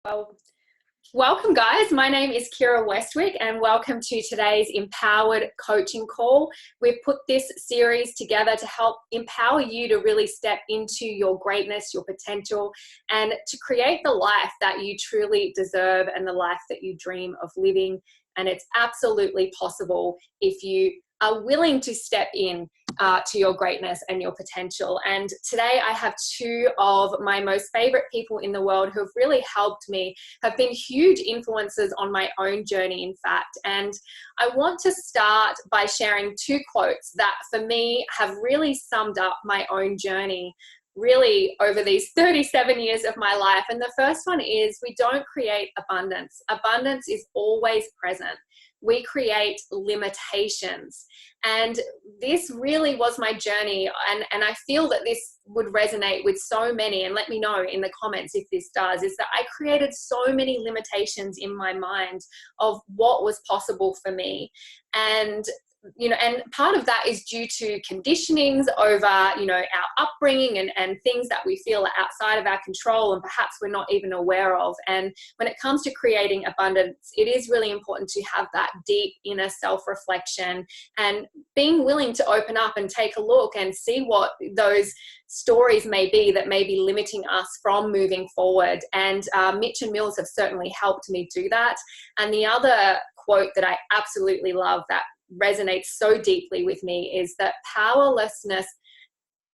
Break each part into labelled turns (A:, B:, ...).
A: Well, welcome guys. My name is Kira Westwick and welcome to today's Empowered Coaching Call. We've put this series together to help empower you to really step into your greatness, your potential, and to create the life that you truly deserve and the life that you dream of living. And it's absolutely possible if you are willing to step in to your greatness and your potential. And today I have two of my most favorite people in the world who have really helped me, have been huge influences on my own journey, in fact. And I want to start by sharing two quotes that for me have really summed up my own journey really over these 37 years of my life. And the first one is, we don't create abundance. Abundance is always present. We create limitations. And this really was my journey. And I feel that this would resonate with so many, and let me know in the comments if this does, is that I created so many limitations in my mind of what was possible for me. And and part of that is due to conditionings over, our upbringing and things that we feel are outside of our control and perhaps we're not even aware of. And when it comes to creating abundance, it is really important to have that deep inner self-reflection and being willing to open up and take a look and see what those stories may be that may be limiting us from moving forward. And Mitch and Mills have certainly helped me do that. And the other quote that I absolutely love that resonates so deeply with me is that powerlessness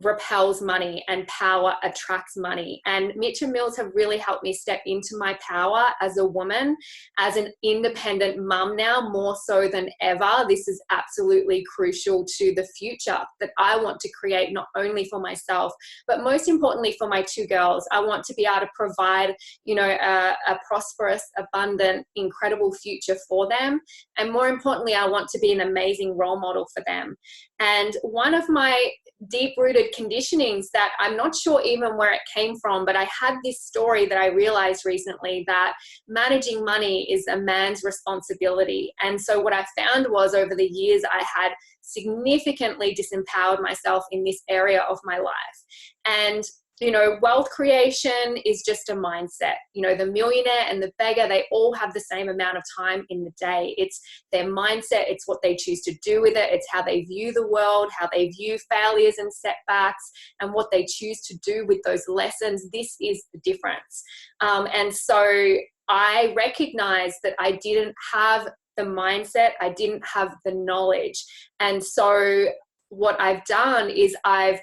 A: repels money and power attracts money. And Mitch and Mills have really helped me step into my power as a woman, as an independent mum now, more so than ever. This is absolutely crucial to the future that I want to create, not only for myself, but most importantly for my two girls. I want to be able to provide, a prosperous, abundant, incredible future for them. And more importantly, I want to be an amazing role model for them. And one of my deep-rooted conditionings that I'm not sure even where it came from, but I had this story that I realized recently, that managing money is a man's responsibility. And so what I found was, over the years, I had significantly disempowered myself in this area of my life. And wealth creation is just a mindset. The millionaire and the beggar, they all have the same amount of time in the day. It's their mindset. It's what they choose to do with it. It's how they view the world, how they view failures and setbacks, and what they choose to do with those lessons. This is the difference. And so I recognized that I didn't have the mindset. I didn't have the knowledge. And so what I've done is I've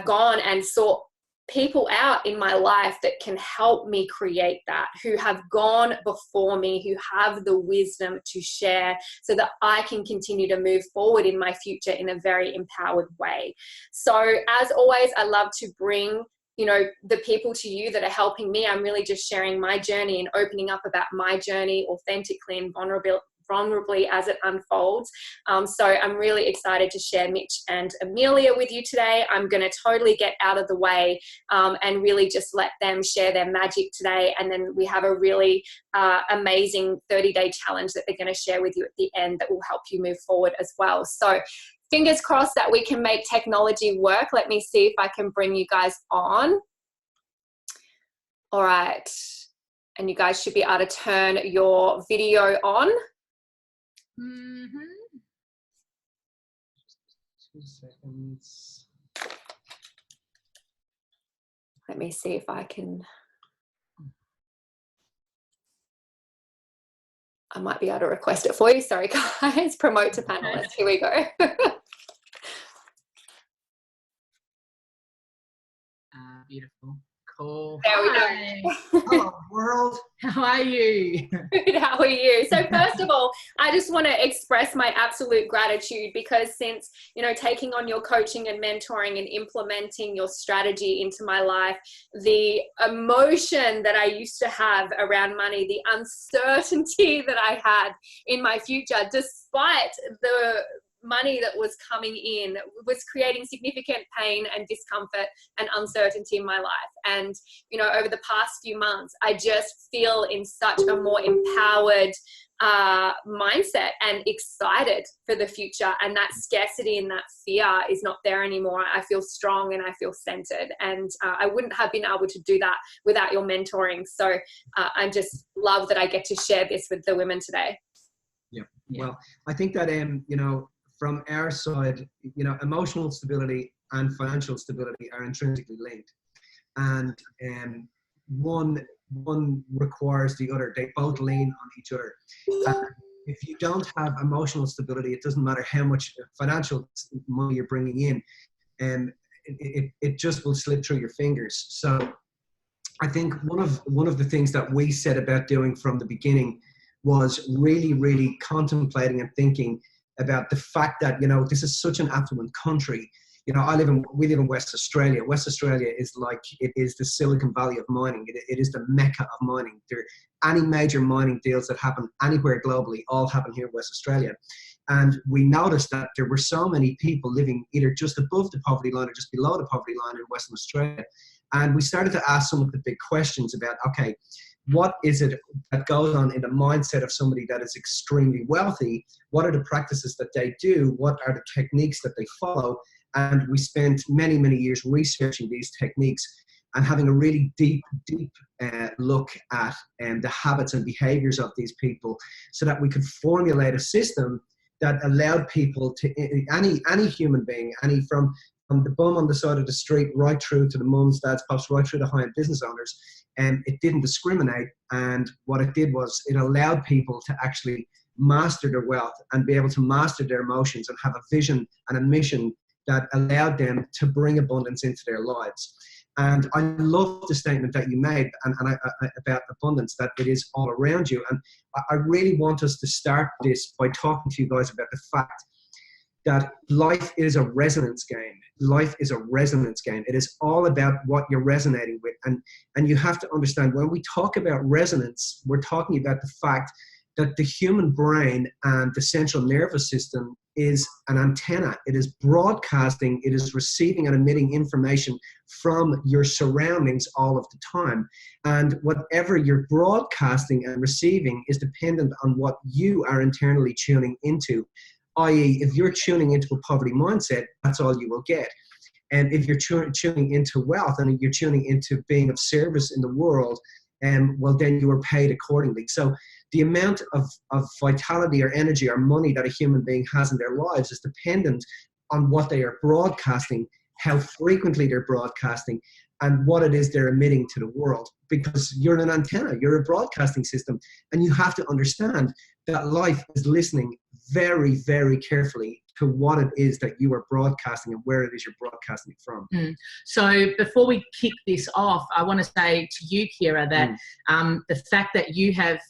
A: gone and sought people out in my life that can help me create that, who have gone before me, who have the wisdom to share, so that I can continue to move forward in my future in a very empowered way. So as always, I love to bring the people to you that are helping me. I'm really just sharing my journey and opening up about my journey authentically and vulnerably as it unfolds. So I'm really excited to share Mitch and Amelia with you today. I'm going to totally get out of the way and really just let them share their magic today. And then we have a really amazing 30-day challenge that they're going to share with you at the end that will help you move forward as well. So fingers crossed that we can make technology work. Let me see if I can bring you guys on. All right. And you guys should be able to turn your video on.
B: Mm-hmm. 2 seconds.
A: Let me see if I can. I might be able to request it for you. Sorry, guys. Promote to panelists. Here we go.
B: Beautiful. Cool.
A: There we go.
B: Hello, world. How are you?
A: Good, how are you? So first of all, I just want to express my absolute gratitude, because since, taking on your coaching and mentoring and implementing your strategy into my life, the emotion that I used to have around money, the uncertainty that I had in my future, despite money that was coming in was creating significant pain and discomfort and uncertainty in my life. And, you know, over the past few months, I just feel in such a more empowered mindset and excited for the future. And that scarcity and that fear is not there anymore. I feel strong and I feel centered. And I wouldn't have been able to do that without your mentoring. So I just love that I get to share this with the women today.
C: Yeah. Well, I think that, you know, from our side, you know, emotional stability and financial stability are intrinsically linked. And one requires the other. They both lean on each other. If you don't have emotional stability, it doesn't matter how much financial money you're bringing in, and it just will slip through your fingers. So I think one of the things that we set about doing from the beginning was really contemplating and thinking about the fact that, you know, this is such an affluent country. You know, we live in West Australia. West Australia is like, it is the Silicon Valley of mining. It is the mecca of mining. Any major mining deals that happen anywhere globally all happen here in West Australia. And we noticed that there were so many people living either just above the poverty line or just below the poverty line in Western Australia. And we started to ask some of the big questions about, okay, what is it that goes on in the mindset of somebody that is extremely wealthy? What are the practices that they do? What are the techniques that they follow? And we spent many years researching these techniques and having a really deep look at the habits and behaviors of these people, so that we could formulate a system that allowed people to, any human being, from the bum on the side of the street right through to the mums, dads, pops, right through to high-end business owners, and it didn't discriminate. And what it did was it allowed people to actually master their wealth and be able to master their emotions and have a vision and a mission that allowed them to bring abundance into their lives. And I love the statement that you made about abundance, that it is all around you. And I really want us to start this by talking to you guys about the fact that life is a resonance game. Life is a resonance game. It is all about what you're resonating with. And you have to understand, when we talk about resonance, we're talking about the fact that the human brain and the central nervous system is an antenna. It is broadcasting, it is receiving and emitting information from your surroundings all of the time. And whatever you're broadcasting and receiving is dependent on what you are internally tuning into. I.e., if you're tuning into a poverty mindset, that's all you will get. And if you're tuning into wealth and you're tuning into being of service in the world, well, then you are paid accordingly. So the amount of vitality or energy or money that a human being has in their lives is dependent on what they are broadcasting, how frequently they're broadcasting, and what it is they're emitting to the world. Because you're an antenna, you're a broadcasting system, and you have to understand that life is listening very carefully to what it is that you are broadcasting and where it is you're broadcasting it from.
B: So before we kick this off, I want to say to you, Kira, that the fact that you have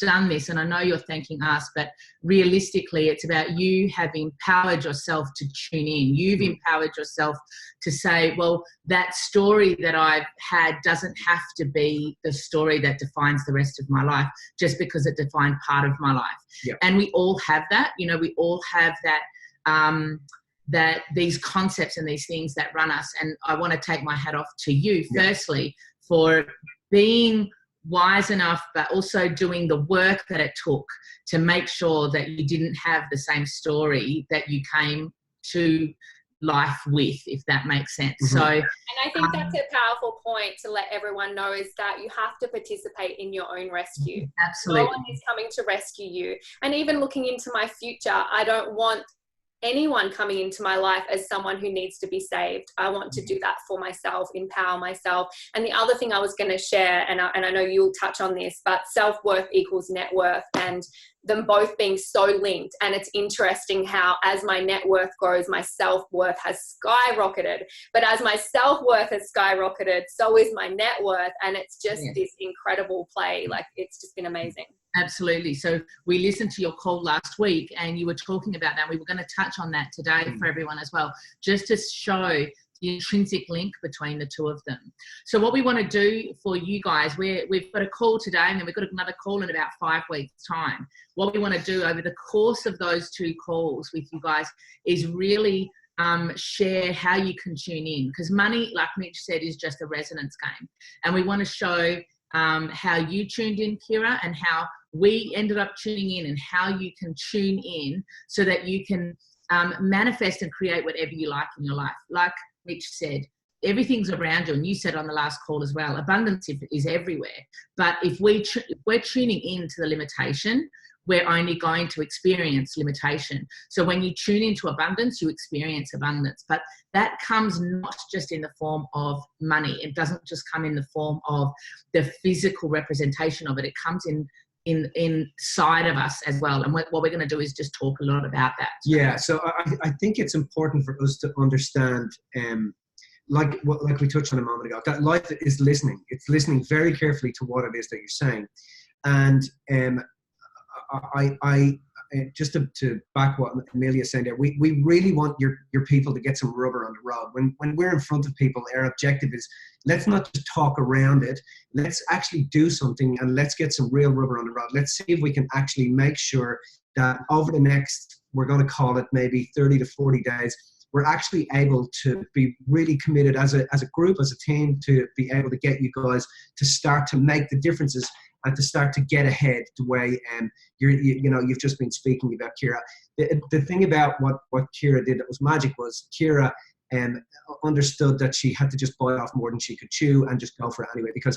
B: done this, and I know you're thanking us, but realistically it's about you have empowered yourself to tune in. You've empowered yourself to say, well, that story that I've had doesn't have to be the story that defines the rest of my life, just because it defined part of my life.
C: Yep.
B: And we all have that, you know, we all have that, that these concepts and these things that run us. And I want to take my hat off to you, firstly, for being wise enough, but also doing the work that it took to make sure that you didn't have the same story that you came to life with, if that makes sense. So, and
A: I think that's a powerful point to let everyone know, is that you have to participate in your own rescue.
B: Absolutely.
A: No one is coming to rescue you. And even looking into my future, I don't want anyone coming into my life as someone who needs to be saved. I want to do that for myself, empower myself. And the other thing I was going to share, and I know you'll touch on this, but self-worth equals net worth, and them both being so linked. And it's interesting how as my net worth grows, my self-worth has skyrocketed. But as my self-worth has skyrocketed, so is my net worth. And it's just this incredible play. Like, it's just been amazing.
B: Absolutely. So we listened to your call last week and you were talking about that. We were going to touch on that today for everyone as well, just to show the intrinsic link between the two of them. So what we want to do for you guys, we've got a call today, and then we've got another call in about 5 weeks' time. What we want to do over the course of those 2 calls with you guys is really share how you can tune in, because money, like Mitch said, is just a resonance game. And we want to show how you tuned in, Kira, and how we ended up tuning in, and how you can tune in so that you can manifest and create whatever you like in your life. Like Mitch said, everything's around you, and you said on the last call as well, abundance is everywhere. But if we're tuning into the limitation, we're only going to experience limitation. So when you tune into abundance, you experience abundance. But that comes not just in the form of money. It doesn't just come in the form of the physical representation of it. It comes inside of us as well. And what we're going to do is just talk a lot about that.
C: Yeah, so I think it's important for us to understand, like we touched on a moment ago, that life is listening. It's listening very carefully to what it is that you're saying. And I just to back what Amelia's saying there, we really want your people to get some rubber on the road. When we're in front of people, our objective is, let's not just talk around it. Let's actually do something, and let's get some real rubber on the road. Let's see if we can actually make sure that over the next, we're going to call it maybe 30 to 40 days, we're actually able to be really committed as a group, as a team, to be able to get you guys to start to make the differences and to start to get ahead the way you've just been speaking about, Kira. The thing about what Kira did that was magic was Kira understood that she had to just bite off more than she could chew and just go for it anyway, because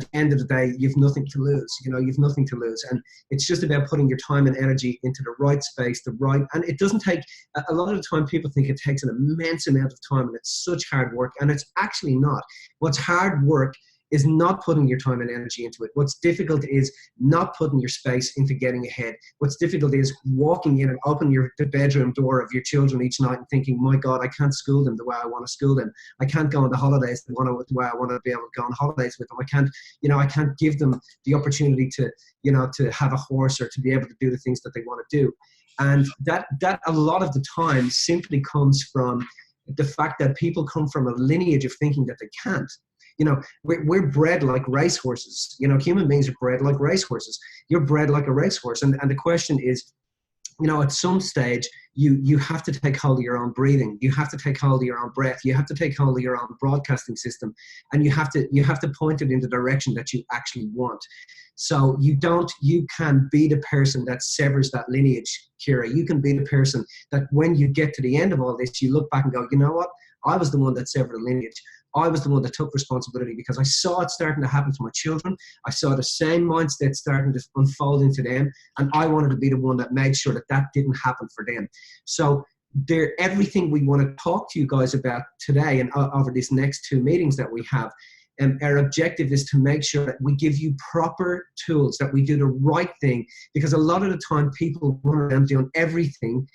C: at the end of the day, you've nothing to lose. You've nothing to lose. And it's just about putting your time and energy into the right space, and it doesn't take, a lot of the time people think it takes an immense amount of time and it's such hard work, and it's actually not. What's hard work is not putting your time and energy into it. What's difficult is not putting your space into getting ahead. What's difficult is walking in and opening the bedroom door of your children each night and thinking, my God, I can't school them the way I want to school them. I can't go on the holidays the way I want to be able to go on holidays with them. I can't give them the opportunity to have a horse or to be able to do the things that they want to do. And that a lot of the time simply comes from the fact that people come from a lineage of thinking that they can't. We're bred like racehorses. Human beings are bred like racehorses. You're bred like a racehorse. And the question is, at some stage, you have to take hold of your own breathing. You have to take hold of your own breath. You have to take hold of your own broadcasting system. And you have to point it in the direction that you actually want. So you can be the person that severs that lineage, Kira. You can be the person that when you get to the end of all this, you look back and go, you know what? I was the one that severed the lineage. I was the one that took responsibility because I saw it starting to happen to my children. I saw the same mindset starting to unfold into them. And I wanted to be the one that made sure that didn't happen for them. So everything we want to talk to you guys about today and over these next 2 meetings that we have, our objective is to make sure that we give you proper tools, that we do the right thing, because a lot of the time people run around doing everything,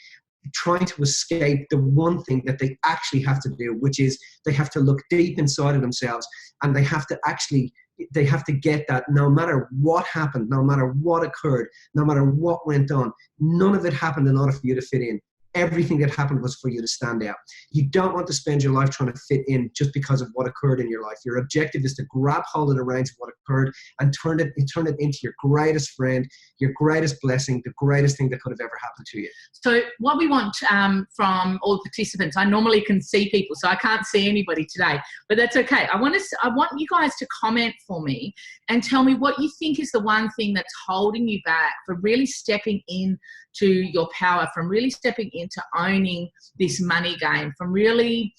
C: trying to escape the one thing that they actually have to do, which is they have to look deep inside of themselves, and they have to get that no matter what happened, no matter what occurred, no matter what went on, none of it happened in order for you to fit in. Everything that happened was for you to stand out. You don't want to spend your life trying to fit in just because of what occurred in your life. Your objective is to grab hold of the reins of what occurred and turn it into your greatest friend, your greatest blessing, the greatest thing that could have ever happened to you.
B: So what we want from all the participants, I normally can see people, so I can't see anybody today, but that's okay. I want you guys to comment for me and tell me what you think is the one thing that's holding you back from really stepping in to your power, from really stepping into owning this money game, from really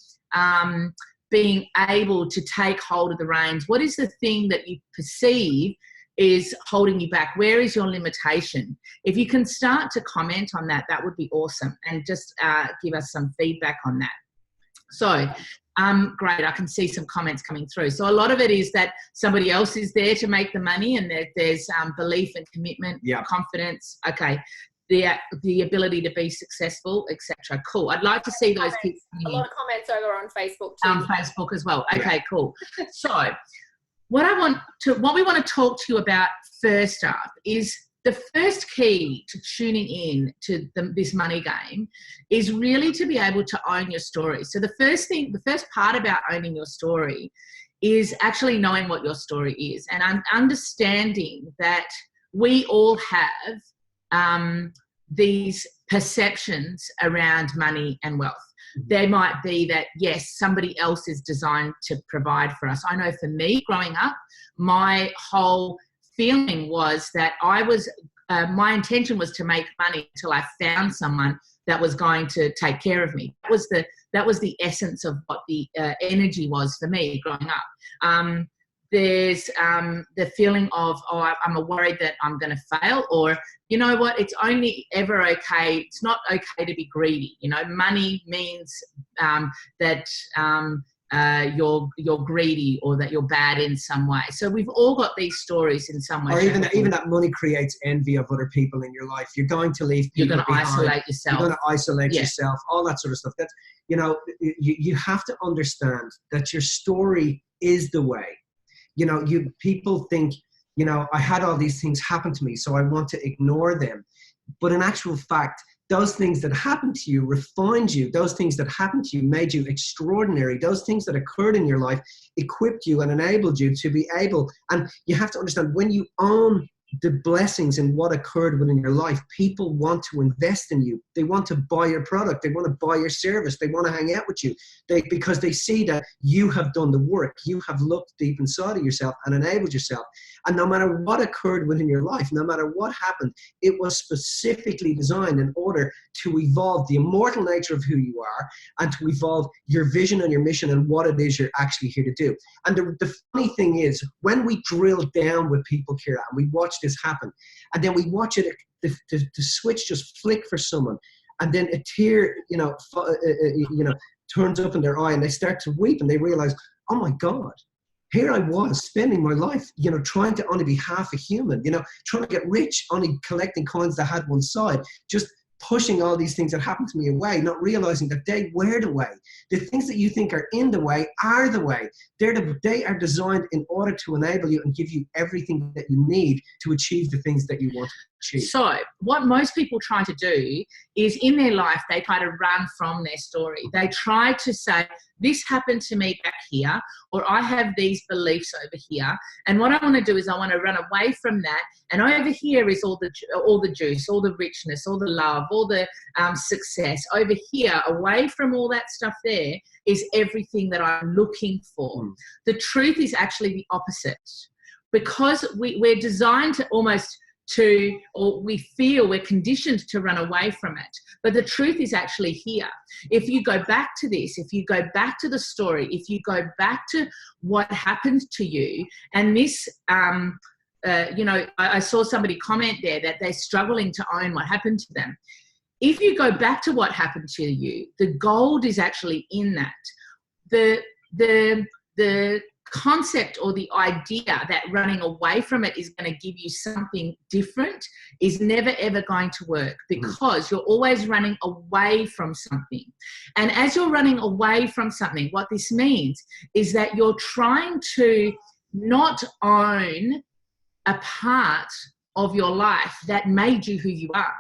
B: being able to take hold of the reins. What is the thing that you perceive is holding you back? Where is your limitation? If you can start to comment on that, that would be awesome, and just give us some feedback on that. So great, I can see some comments coming through. So a lot of it is that somebody else is there to make the money, and there's belief and commitment, confidence. Okay. The ability to be successful, etc. Cool. I'd like to see those people.
A: A lot of comments over on Facebook too.
B: Facebook as well. Okay, cool. So what we want to talk to you about first up is the first key to tuning in to this money game is really to be able to own your story. So the first part about owning your story is actually knowing what your story is and understanding that we all have these perceptions around money and wealth. There might be that, yes, somebody else is designed to provide for us. I know for me, growing up, my whole feeling was that my intention was to make money until I found someone that was going to take care of me. That was the essence of what the energy was for me growing up. There's the feeling of, I'm worried that I'm going to fail, or, you know what, it's only ever okay. It's not okay to be greedy. You know, money means that you're greedy or that you're bad in some way. So we've all got these stories in some way.
C: Or even that money creates envy of other people in your life. You're going to leave people behind.
B: You're going to isolate yourself.
C: You're going to isolate yourself, all that sort of stuff. That's, you know, you have to understand that your story is the way. You know, people think, you know, I had all these things happen to me, so I want to ignore them. But in actual fact, those things that happened to you refined you. Those things that happened to you made you extraordinary. Those things that occurred in your life equipped you and enabled you to be able. And you have to understand, when you own the blessings in what occurred within your life, people want to invest in you. They want to buy your product. They want to buy your service. They want to hang out with you because they see that you have done the work. You have looked deep inside of yourself and enabled yourself. And no matter what occurred within your life, no matter what happened, it was specifically designed in order to evolve the immortal nature of who you are and to evolve your vision and your mission and what it is you're actually here to do. And the funny thing is, when we drill down with people, Ciara, and we watch this happen, and then we watch it, the switch just flick for someone, and then a tear, turns up in their eye, and they start to weep, and they realize, oh my God, here I was spending my life, trying to only be half a human, trying to get rich, only collecting coins that had one side, just pushing all these things that happened to me away, not realizing that they were the way. The things that you think are in the way are the way. They are designed in order to enable you and give you everything that you need to achieve the things that you want to achieve.
B: So what most people try to do is, in their life, they try to run from their story. They try to say, this happened to me back here, or I have these beliefs over here, and what I want to do is I want to run away from that, and over here is all the juice, all the richness, all the love, all the success. Over here, away from all that stuff, there is everything that I'm looking for. The truth is actually the opposite, because we're designed to or we feel we're conditioned to run away from it. But the truth is actually here. If you go back to this, if you go back to the story, if you go back to what happened to you, and this, I saw somebody comment there that they're struggling to own what happened to them. If you go back to what happened to you, the gold is actually in that. The concept or the idea that running away from it is going to give you something different is never ever going to work, because you're always running away from something. And as you're running away from something, what this means is that you're trying to not own a part of your life that made you who you are.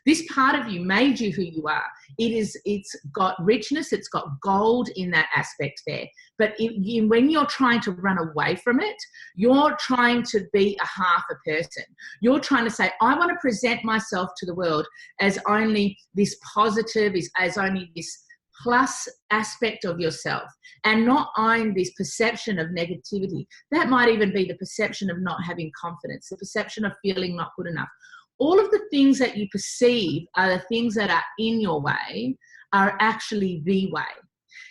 B: This part of you made you who you are. It's got richness, it's got gold in that aspect there. But when you're trying to run away from it, you're trying to be a half a person. You're trying to say, I want to present myself to the world as only this positive, as only this plus aspect of yourself, and not own this perception of negativity. That might even be the perception of not having confidence, the perception of feeling not good enough. All of the things that you perceive are the things that are in your way are actually the way.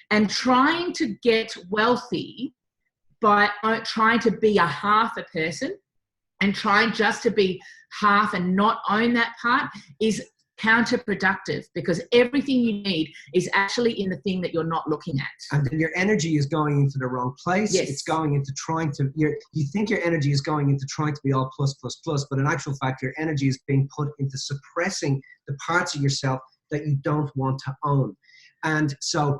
B: And trying to get wealthy by trying to be a half a person and trying just to be half and not own that part is counterproductive, because everything you need is actually in the thing that you're not looking at.
C: And then your energy is going into the wrong place.
B: Yes.
C: It's going into you think your energy is going into trying to be all plus, plus, plus, but in actual fact, your energy is being put into suppressing the parts of yourself that you don't want to own. And so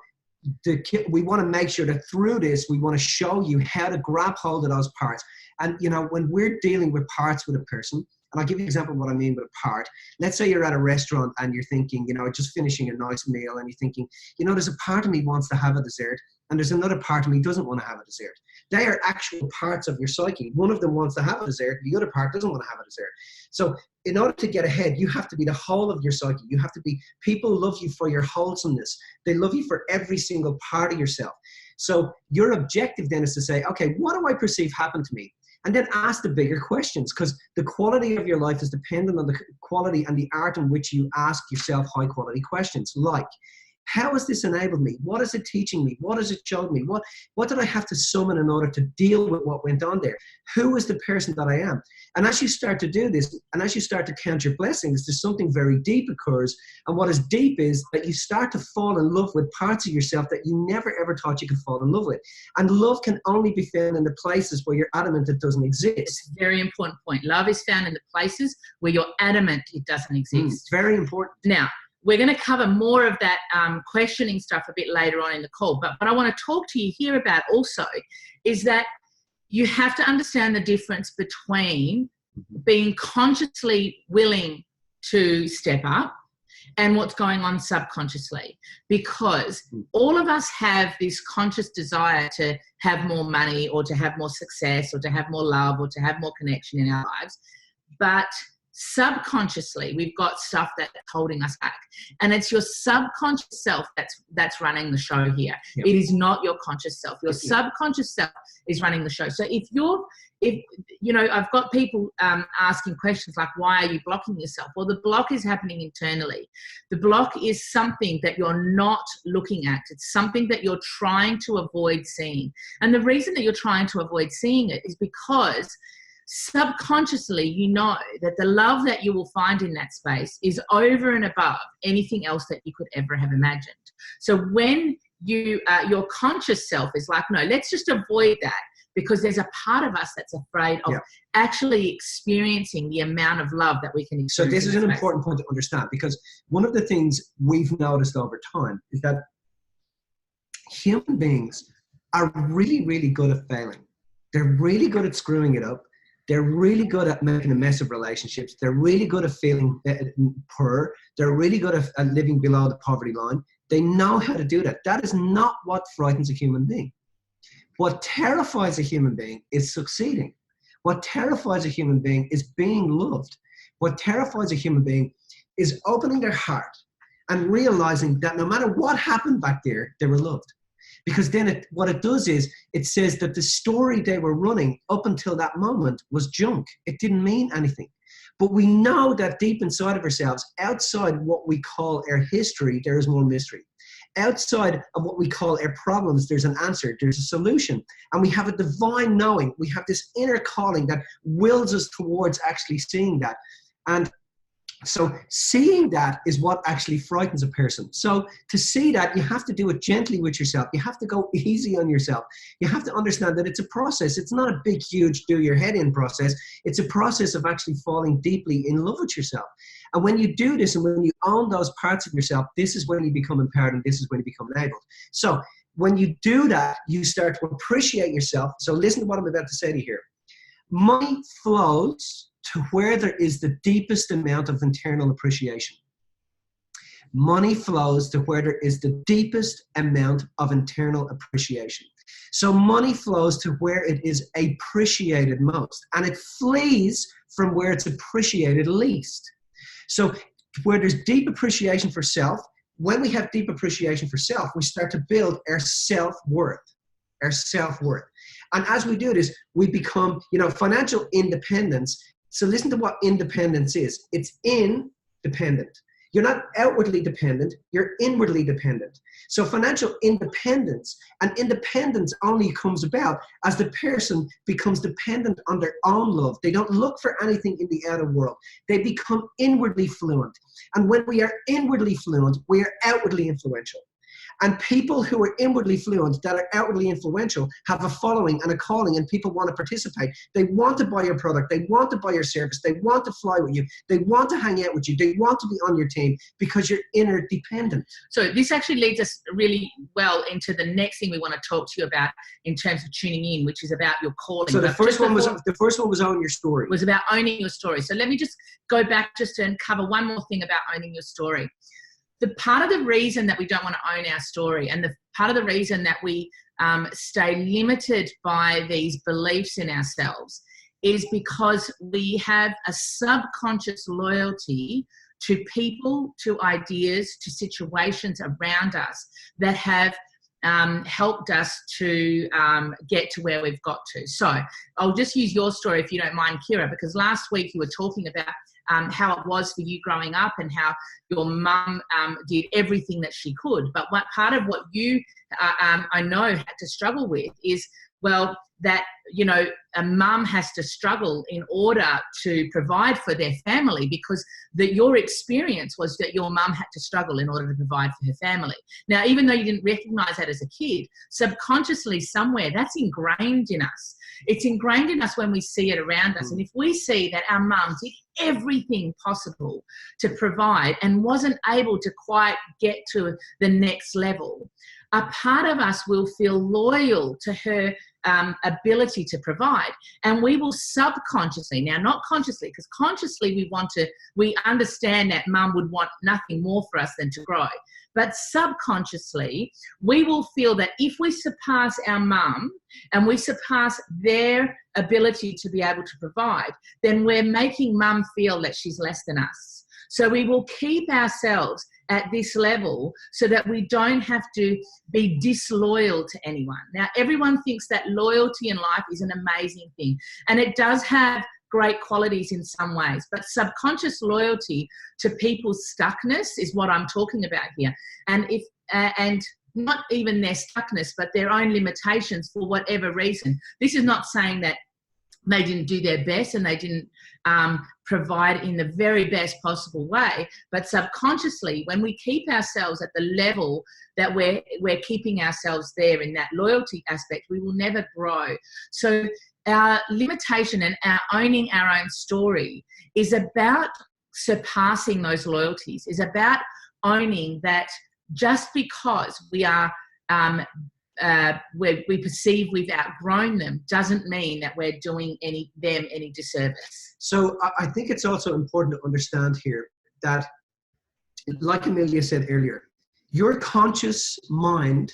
C: we want to make sure that through this, we want to show you how to grab hold of those parts. And, you know, when we're dealing with parts with a person, and I'll give you an example of what I mean by a part. Let's say you're at a restaurant and you're thinking, you know, just finishing a nice meal, and you're thinking, you know, there's a part of me wants to have a dessert, and there's another part of me doesn't want to have a dessert. They are actual parts of your psyche. One of them wants to have a dessert, the other part doesn't want to have a dessert. So in order to get ahead, you have to be the whole of your psyche. You have to be, people love you for your wholesomeness. They love you for every single part of yourself. So your objective then is to say, okay, what do I perceive happened to me? And then ask the bigger questions, because the quality of your life is dependent on the quality and the art in which you ask yourself high quality questions like, how has this enabled me? What is it teaching me? What has it showed me? What did I have to summon in order to deal with what went on there? Who is the person that I am? And as you start to do this, and as you start to count your blessings, there's something very deep occurs. And what is deep is that you start to fall in love with parts of yourself that you never ever thought you could fall in love with. And love can only be found in the places where you're adamant it doesn't exist.
B: It's a very important point. Love is found in the places where you're adamant it doesn't exist.
C: Very important.
B: Now, we're going to cover more of that questioning stuff a bit later on in the call. But what I want to talk to you here about also is that you have to understand the difference between being consciously willing to step up and what's going on subconsciously. Because all of us have this conscious desire to have more money or to have more success or to have more love or to have more connection in our lives. But subconsciously, we've got stuff that's holding us back, and it's your subconscious self that's running the show here. Yep. It is not your conscious self. Your subconscious self is running the show. So if you know, I've got people asking questions like, why are you blocking yourself? Well, the block is happening internally. The block is something that you're not looking at. It's something that you're trying to avoid seeing. And the reason that you're trying to avoid seeing it is because subconsciously, you know that the love that you will find in that space is over and above anything else that you could ever have imagined. So when you, your conscious self is like, no, let's just avoid that, because there's a part of us that's afraid of actually experiencing the amount of love that we can experience.
C: So this is an important point to understand, because one of the things we've noticed over time is that human beings are really, really good at failing. They're really good at screwing it up. They're really good at making a mess of relationships. They're really good at feeling poor. They're really good at living below the poverty line. They know how to do that. That is not what frightens a human being. What terrifies a human being is succeeding. What terrifies a human being is being loved. What terrifies a human being is opening their heart and realizing that no matter what happened back there, they were loved. Because then what it does is it says that the story they were running up until that moment was junk. It didn't mean anything. But we know that deep inside of ourselves, outside what we call our history, there is more mystery. Outside of what we call our problems, there's an answer, there's a solution. And we have a divine knowing. We have this inner calling that wills us towards actually seeing that. And so seeing that is what actually frightens a person. So to see that, you have to do it gently with yourself. You have to go easy on yourself. You have to understand that it's a process. It's not a big, huge do your head in process. It's a process of actually falling deeply in love with yourself. And when you do this and when you own those parts of yourself, this is when you become empowered and this is when you become enabled. So when you do that, you start to appreciate yourself. So listen to what I'm about to say to you here. Money flows to where there is the deepest amount of internal appreciation. Money flows to where there is the deepest amount of internal appreciation. So money flows to where it is appreciated most, and it flees from where it's appreciated least. So where there's deep appreciation for self, when we have deep appreciation for self, we start to build our self-worth. Our self-worth. And as we do this, we become, financial independence. So listen to what independence is. It's independent. You're not outwardly dependent, you're inwardly dependent. So financial independence, and independence only comes about as the person becomes dependent on their own love. They don't look for anything in the outer world. They become inwardly fluent. And when we are inwardly fluent, we are outwardly influential. And people who are inwardly fluent, that are outwardly influential, have a following and a calling, and people want to participate. They want to buy your product. They want to buy your service. They want to fly with you. They want to hang out with you. They want to be on your team because you're interdependent.
B: So this actually leads us really well into the next thing we want to talk to you about in terms of tuning in, which is about your calling.
C: So the first one was own your story.
B: Was about owning your story. So let me just go back just and cover one more thing about owning your story. The part of the reason that we don't want to own our story, and the part of the reason that we stay limited by these beliefs in ourselves, is because we have a subconscious loyalty to people, to ideas, to situations around us that have helped us to get to where we've got to. So I'll just use your story, if you don't mind, Kira, because last week you were talking about how it was for you growing up and how your mum did everything that she could. But what part of what you, I know, had to struggle with is, well, that, you know, a mum has to struggle in order to provide for their family, because your experience was that your mum had to struggle in order to provide for her family. Now, even though you didn't recognize that as a kid, subconsciously somewhere that's ingrained in us. It's ingrained in us when we see it around us. And if we see that our mum did everything possible to provide and wasn't able to quite get to the next level, a part of us will feel loyal to her ability to provide, and we will subconsciously, now not consciously, because consciously we understand that mum would want nothing more for us than to grow, but subconsciously we will feel that if we surpass our mum and we surpass their ability to be able to provide, then we're making mum feel that she's less than us. So we will keep ourselves at this level so that we don't have to be disloyal to anyone. Now, everyone thinks that loyalty in life is an amazing thing, and it does have great qualities in some ways, but subconscious loyalty to people's stuckness is what I'm talking about here. And and not even their stuckness, but their own limitations for whatever reason. This is not saying that they didn't do their best and they didn't provide in the very best possible way, but subconsciously, when we keep ourselves at the level that we're keeping ourselves there in that loyalty aspect, we will never grow. So our limitation and our owning our own story is about surpassing those loyalties, is about owning that just because we are where we perceive we've outgrown them doesn't mean that we're doing them any disservice.
C: So I think it's also important to understand here that, like Amelia said earlier, your conscious mind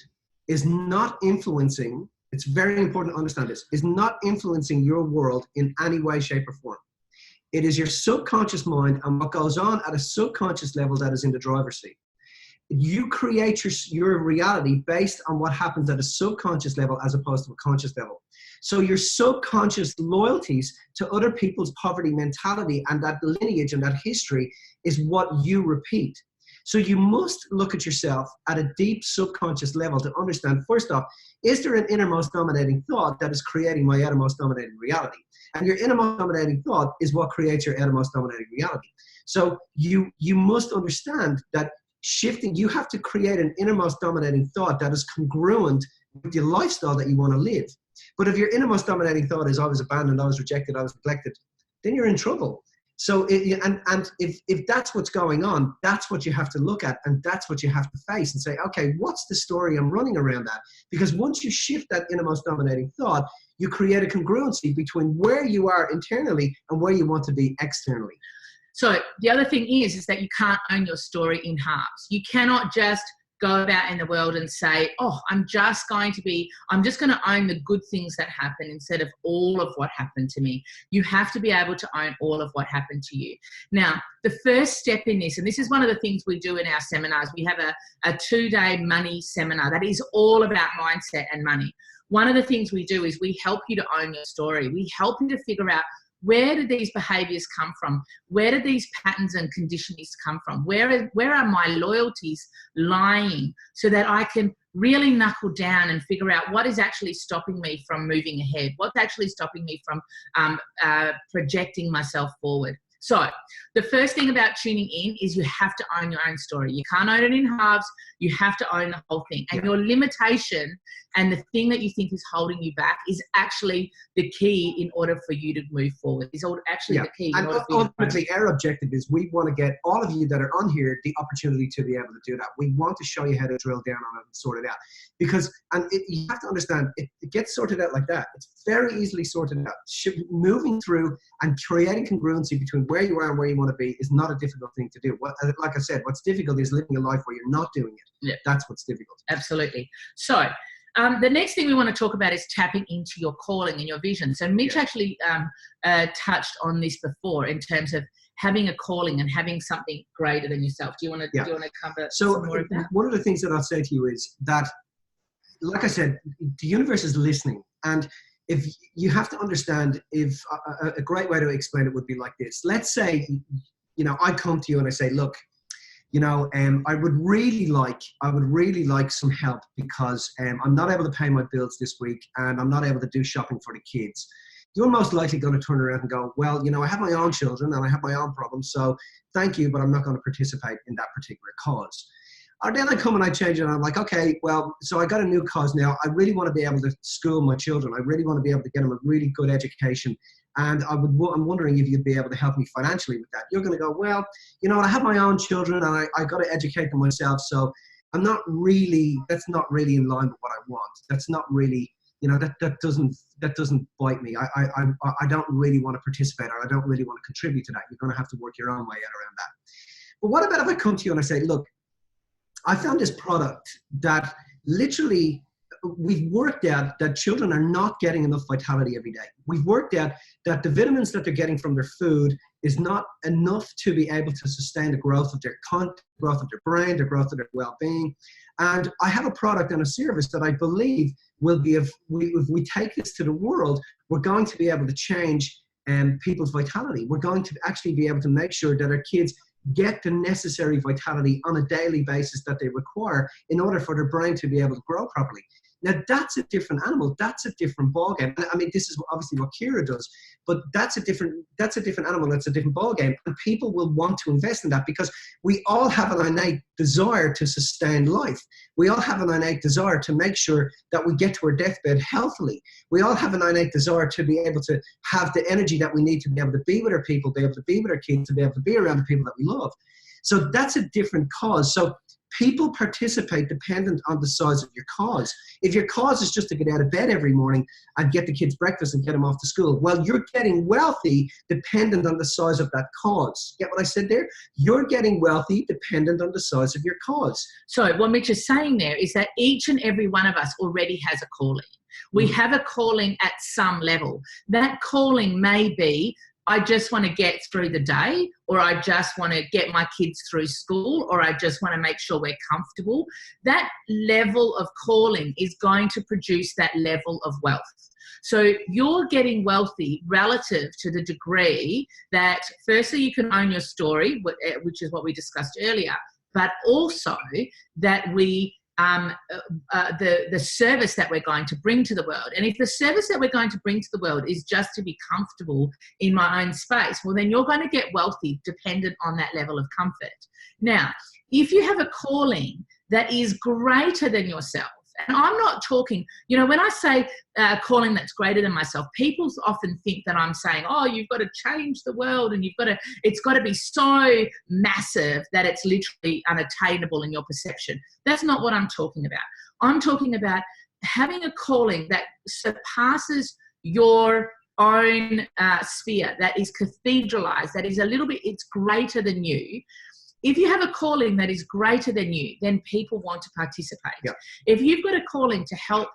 C: is not influencing, it's very important to understand this, is not influencing your world in any way, shape or form. It is your subconscious mind and what goes on at a subconscious level that is in the driver's seat. You create your reality based on what happens at a subconscious level as opposed to a conscious level. So your subconscious loyalties to other people's poverty mentality and that lineage and that history is what you repeat. So you must look at yourself at a deep subconscious level to understand, first off, is there an innermost dominating thought that is creating my outermost dominating reality? And your innermost dominating thought is what creates your outermost dominating reality. So you must understand that shifting, you have to create an innermost dominating thought that is congruent with the lifestyle that you want to live. But if your innermost dominating thought is I was abandoned, I was rejected, I was neglected, then you're in trouble. So, if that's what's going on, that's what you have to look at, and that's what you have to face and say, okay, what's the story I'm running around that? Because once you shift that innermost dominating thought, you create a congruency between where you are internally and where you want to be externally.
B: So the other thing is that you can't own your story in halves. You cannot just go about in the world and say, oh, I'm just going to own the good things that happen instead of all of what happened to me. You have to be able to own all of what happened to you. Now, the first step in this, and this is one of the things we do in our seminars, we have a 2-day money seminar that is all about mindset and money. One of the things we do is we help you to own your story. We help you to figure out, where did these behaviors come from? Where did these patterns and conditionings come from? Where are my loyalties lying, so that I can really knuckle down and figure out what is actually stopping me from moving ahead? What's actually stopping me from projecting myself forward? So the first thing about tuning in is you have to own your own story. You can't own it in halves. You have to own the whole thing. And your limitation and the thing that you think is holding you back is actually the key in order for you to move forward. Is actually the key.
C: And ultimately, our objective is we want to get all of you that are on here the opportunity to be able to do that. We want to show you how to drill down on it and sort it out. Because, you have to understand, it gets sorted out like that. It's very easily sorted out. Moving through and creating congruency between where you are and where you want to be is not a difficult thing to do. Like I said, what's difficult is living a life where you're not doing it.
B: Yeah.
C: That's what's difficult.
B: Absolutely. So the next thing we want to talk about is tapping into your calling and your vision. So Mitch actually touched on this before in terms of having a calling and having something greater than yourself. Do you want to cover some more of that?
C: One of the things that I'll say to you is that, like I said, the universe is listening. And if you have to understand, if a great way to explain it would be like this. Let's say, I come to you and I say, look, I would really like some help because I'm not able to pay my bills this week and I'm not able to do shopping for the kids. You're most likely going to turn around and go, well, I have my own children and I have my own problems, so thank you, but I'm not going to participate in that particular cause. Or then I come and I change it and I'm like, okay, well, so I got a new cause now. I really want to be able to school my children. I really want to be able to get them a really good education. And I'm wondering if you'd be able to help me financially with that. You're going to go, well, I have my own children and I got to educate them myself. So that's not really in line with what I want. That's not really, that doesn't bite me. I don't really want to participate, or I don't really want to contribute to that. You're going to have to work your own way out around that. But what about if I come to you and I say, look, I found this product that literally we've worked out that children are not getting enough vitality every day. We've worked out that the vitamins that they're getting from their food is not enough to be able to sustain the growth of their growth of their brain, the growth of their well-being. And I have a product and a service that I believe will be, if we take this to the world, we're going to be able to change people's vitality. We're going to actually be able to make sure that our kids get the necessary vitality on a daily basis that they require in order for their brain to be able to grow properly. Now, that's a different animal. That's a different ballgame. I mean, this is obviously what Kira does, but that's a different animal. That's a different ballgame. And people will want to invest in that because we all have an innate desire to sustain life. We all have an innate desire to make sure that we get to our deathbed healthily. We all have an innate desire to be able to have the energy that we need to be able to be with our people, be able to be with our kids, to be able to be around the people that we love. So that's a different cause. So people participate dependent on the size of your cause. If your cause is just to get out of bed every morning and get the kids breakfast and get them off to school, well, you're getting wealthy dependent on the size of that cause. Get what I said there? You're getting wealthy dependent on the size of your cause.
B: So what Mitch is saying there is that each and every one of us already has a calling. We have a calling at some level. That calling may be, I just want to get through the day, or I just want to get my kids through school, or I just want to make sure we're comfortable. That level of calling is going to produce that level of wealth. So you're getting wealthy relative to the degree that firstly you can own your story, which is what we discussed earlier, but also that we the service that we're going to bring to the world. And if the service that we're going to bring to the world is just to be comfortable in my own space, well, then you're going to get wealthy dependent on that level of comfort. Now, if you have a calling that is greater than yourself, and I'm not talking, when I say calling that's greater than myself, people often think that I'm saying, oh, you've got to change the world and it's got to be so massive that it's literally unattainable in your perception. That's not what I'm talking about. I'm talking about having a calling that surpasses your own sphere, that is cathedralized, that is it's greater than you. If you have a calling that is greater than you, then people want to participate.
C: Yeah.
B: If you've got a calling to help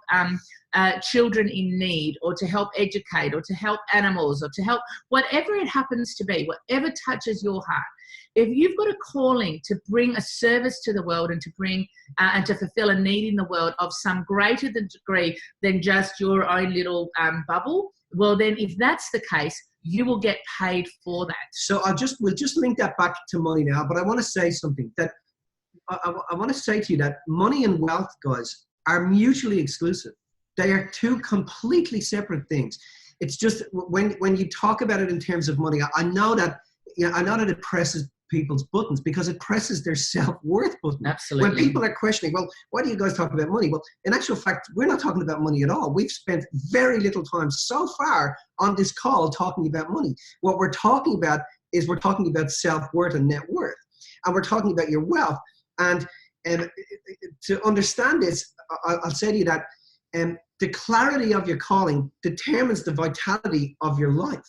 B: children in need, or to help educate, or to help animals, or to help whatever it happens to be, whatever touches your heart, if you've got a calling to bring a service to the world and to bring and to fulfill a need in the world of some greater degree than just your own little bubble, well, then if that's the case, you will get paid for that.
C: So we'll just link that back to money now, but I want to say something that I want to say to you that money and wealth, guys, are mutually exclusive. They are two completely separate things. It's just when you talk about it in terms of money, I know that, I know that it presses people's buttons because it presses their self-worth button.
B: Absolutely.
C: When people are questioning, well, why do you guys talk about money? Well, in actual fact, we're not talking about money at all. We've spent very little time so far on this call talking about money. What we're talking about is we're talking about self-worth and net worth. And we're talking about your wealth. And to understand this, I'll say to you that the clarity of your calling determines the vitality of your life.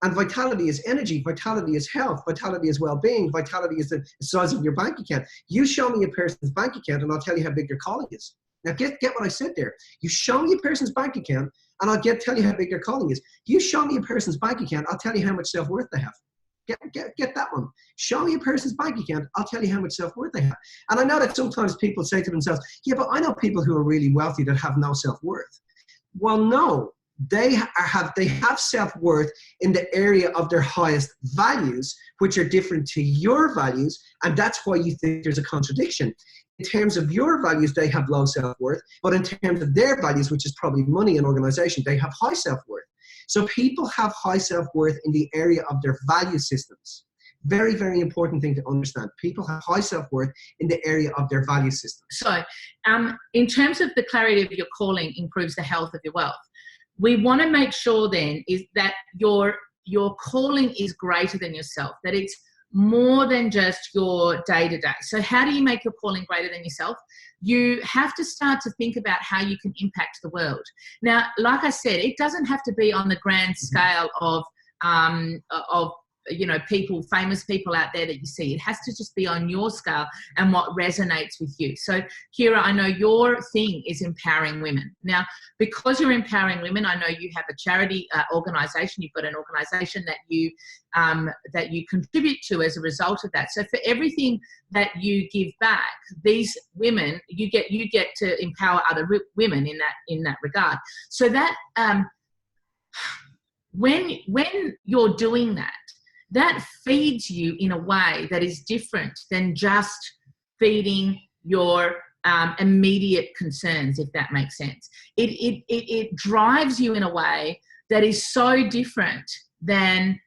C: And vitality is energy, vitality is health, vitality is well-being, vitality is the size of your bank account. You show me a person's bank account and I'll tell you how big your calling is. Now get what I said there. You show me a person's bank account and I'll tell you how big their calling is. You show me a person's bank account, I'll tell you how much self-worth they have. Get that one. Show me a person's bank account, I'll tell you how much self-worth they have. And I know that sometimes people say to themselves, yeah, but I know people who are really wealthy that have no self-worth. Well, no. They have self-worth in the area of their highest values, which are different to your values, and that's why you think there's a contradiction. In terms of your values, they have low self-worth, but in terms of their values, which is probably money and organization, they have high self-worth. So people have high self-worth in the area of their value systems. Very, very important thing to understand. People have high self-worth in the area of their value system.
B: So in terms of the clarity of your calling improves the health of your wealth, we want to make sure then is that your calling is greater than yourself, that it's more than just your day-to-day. So how do you make your calling greater than yourself? You have to start to think about how you can impact the world. Now, like I said, it doesn't have to be on the grand scale of people, famous people out there that you see. It has to just be on your scale and what resonates with you. So, Kira, I know your thing is empowering women. Now, because you're empowering women, I know you have a charity organisation. You've got an organisation that you contribute to as a result of that. So, for everything that you give back, these women, you get to empower other women in that regard. So that when you're doing that, that feeds you in a way that is different than just feeding your immediate concerns, if that makes sense. It drives you in a way that is so different than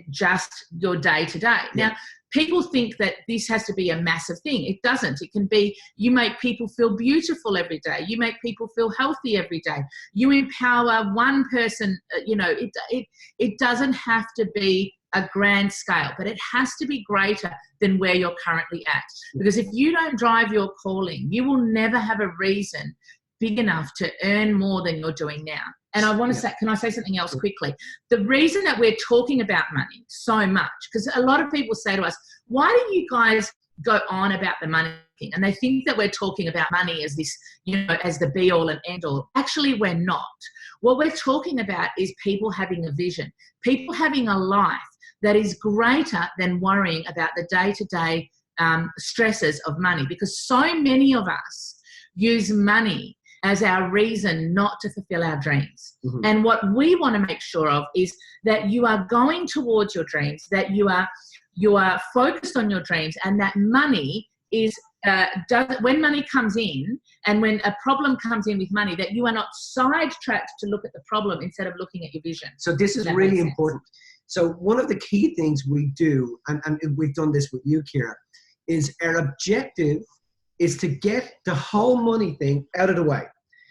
B: just your day-to-day.
C: Yeah.
B: Now, people think that this has to be a massive thing. It doesn't. It can be, you make people feel beautiful every day. You make people feel healthy every day. You empower one person, it doesn't have to be a grand scale, but it has to be greater than where you're currently at. Because if you don't drive your calling, you will never have a reason big enough to earn more than you're doing now. And I want to say, can I say something else quickly? The reason that we're talking about money so much, because a lot of people say to us, why do you guys go on about the money thing? And they think that we're talking about money as this, as the be all and end all. Actually, we're not. What we're talking about is people having a vision, people having a life that is greater than worrying about the day-to-day stresses of money, because so many of us use money as our reason not to fulfill our dreams. Mm-hmm. And what we want to make sure of is that you are going towards your dreams, that you are focused on your dreams, and that money is, when money comes in and when a problem comes in with money, that you are not sidetracked to look at the problem instead of looking at your vision.
C: So this is really important. So one of the key things we do, and we've done this with you, Kira, is our objective is to get the whole money thing out of the way.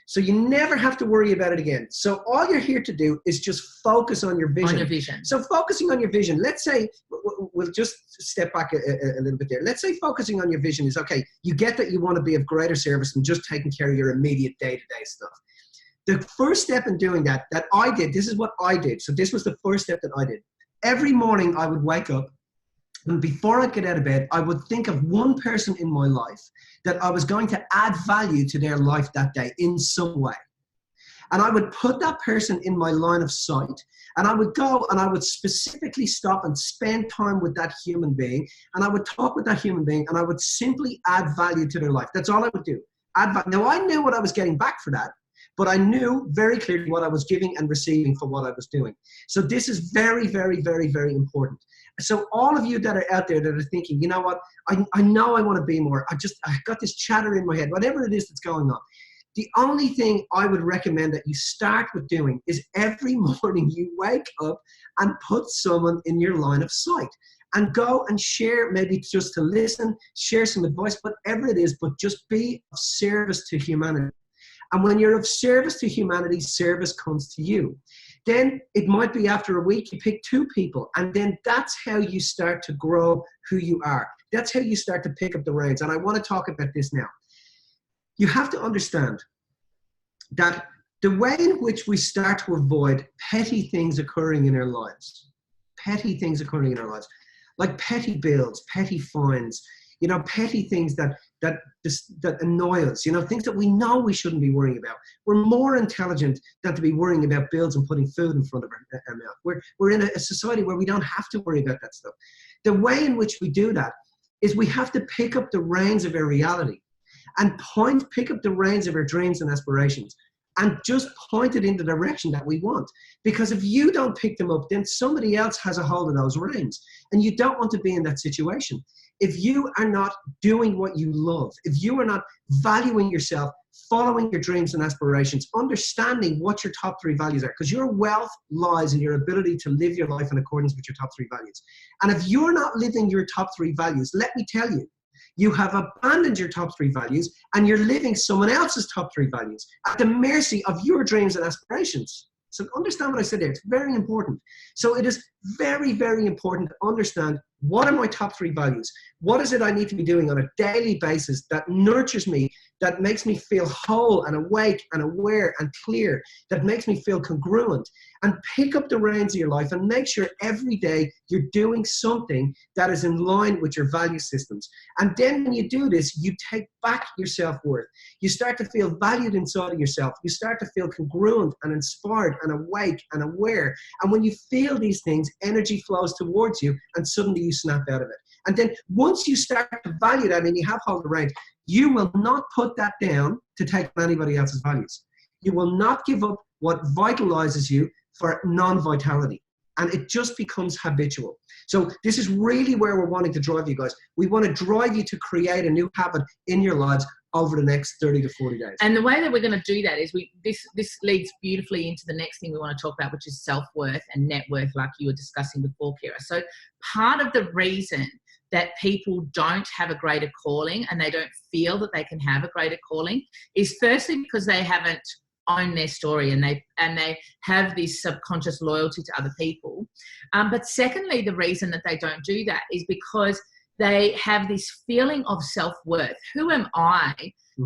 C: So you never have to worry about it again. So all you're here to do is just focus on your vision.
B: On your vision.
C: So focusing on your vision, let's say, we'll just step back a little bit there. Let's say focusing on your vision is, okay, you get that you want to be of greater service than just taking care of your immediate day-to-day stuff. The first step in doing that I did, this is what I did. So this was the first step that I did. Every morning I would wake up, and before I get out of bed, I would think of one person in my life that I was going to add value to their life that day in some way. And I would put that person in my line of sight, and I would go and I would specifically stop and spend time with that human being, and I would talk with that human being, and I would simply add value to their life. That's all I would do. Add value. Now, I knew what I was getting back for that, but I knew very clearly what I was giving and receiving for what I was doing. So this is very, very, very, very important. So all of you that are out there that are thinking, you know what, I know I want to be more. I got this chatter in my head, whatever it is that's going on. The only thing I would recommend that you start with doing is every morning you wake up and put someone in your line of sight and go and share, maybe just to listen, share some advice, whatever it is, but just be of service to humanity. And when you're of service to humanity, service comes to you. Then it might be after a week, you pick 2 people, and then that's how you start to grow who you are. That's how you start to pick up the reins. And I want to talk about this now. You have to understand that the way in which we start to avoid petty things occurring in our lives, like petty bills, petty fines, petty things that annoy us, things that we know we shouldn't be worrying about. We're more intelligent than to be worrying about bills and putting food in front of our mouth. We're in a society where we don't have to worry about that stuff. The way in which we do that is we have to pick up the reins of our reality and pick up the reins of our dreams and aspirations and just point it in the direction that we want. Because if you don't pick them up, then somebody else has a hold of those reins. And you don't want to be in that situation. If you are not doing what you love, if you are not valuing yourself, following your dreams and aspirations, understanding what your top 3 values are, because your wealth lies in your ability to live your life in accordance with your top 3 values. And if you're not living your top 3 values, let me tell you, you have abandoned your top 3 values and you're living someone else's top 3 values at the mercy of your dreams and aspirations. So understand what I said there. It's very important. So it is very, very important to understand, what are my top 3 values? What is it I need to be doing on a daily basis that nurtures me, that makes me feel whole and awake and aware and clear, that makes me feel congruent? And pick up the reins of your life and make sure every day you're doing something that is in line with your value systems. And then when you do this, you take back your self-worth. You start to feel valued inside of yourself. You start to feel congruent and inspired and awake and aware. And when you feel these things, energy flows towards you and suddenly you snap out of it. And then once you start to value that and you have hold of the reins, you will not put that down to take on anybody else's values. You will not give up what vitalizes you for non-vitality. And it just becomes habitual. So this is really where we're wanting to drive you guys. We want to drive you to create a new habit in your lives over the next 30 to 40 days.
B: And the way that we're going to do that is this leads beautifully into the next thing we want to talk about, which is self-worth and net worth, like you were discussing before, Kira. So part of the reason that people don't have a greater calling and they don't feel that they can have a greater calling is firstly because they haven't owned their story and they have this subconscious loyalty to other people. But secondly, the reason that they don't do that is because they have this feeling of self-worth. Who am I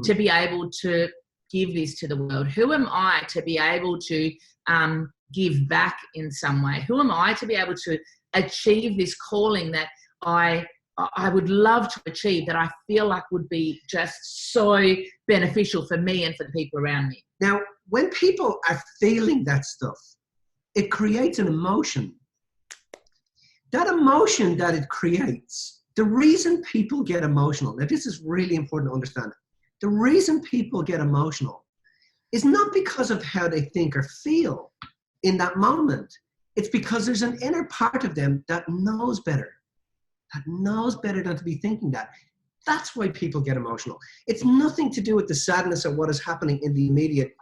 B: to be able to give this to the world? Who am I to be able to give back in some way? Who am I to be able to achieve this calling that I would love to achieve, that I feel like would be just so beneficial for me and for the people around me?
C: Now, when people are feeling that stuff, it creates an emotion. That emotion that it creates, the reason people get emotional, now this is really important to understand. The reason people get emotional is not because of how they think or feel in that moment. It's because there's an inner part of them that knows better than to be thinking that. That's why people get emotional. It's nothing to do with the sadness of what is happening in the immediate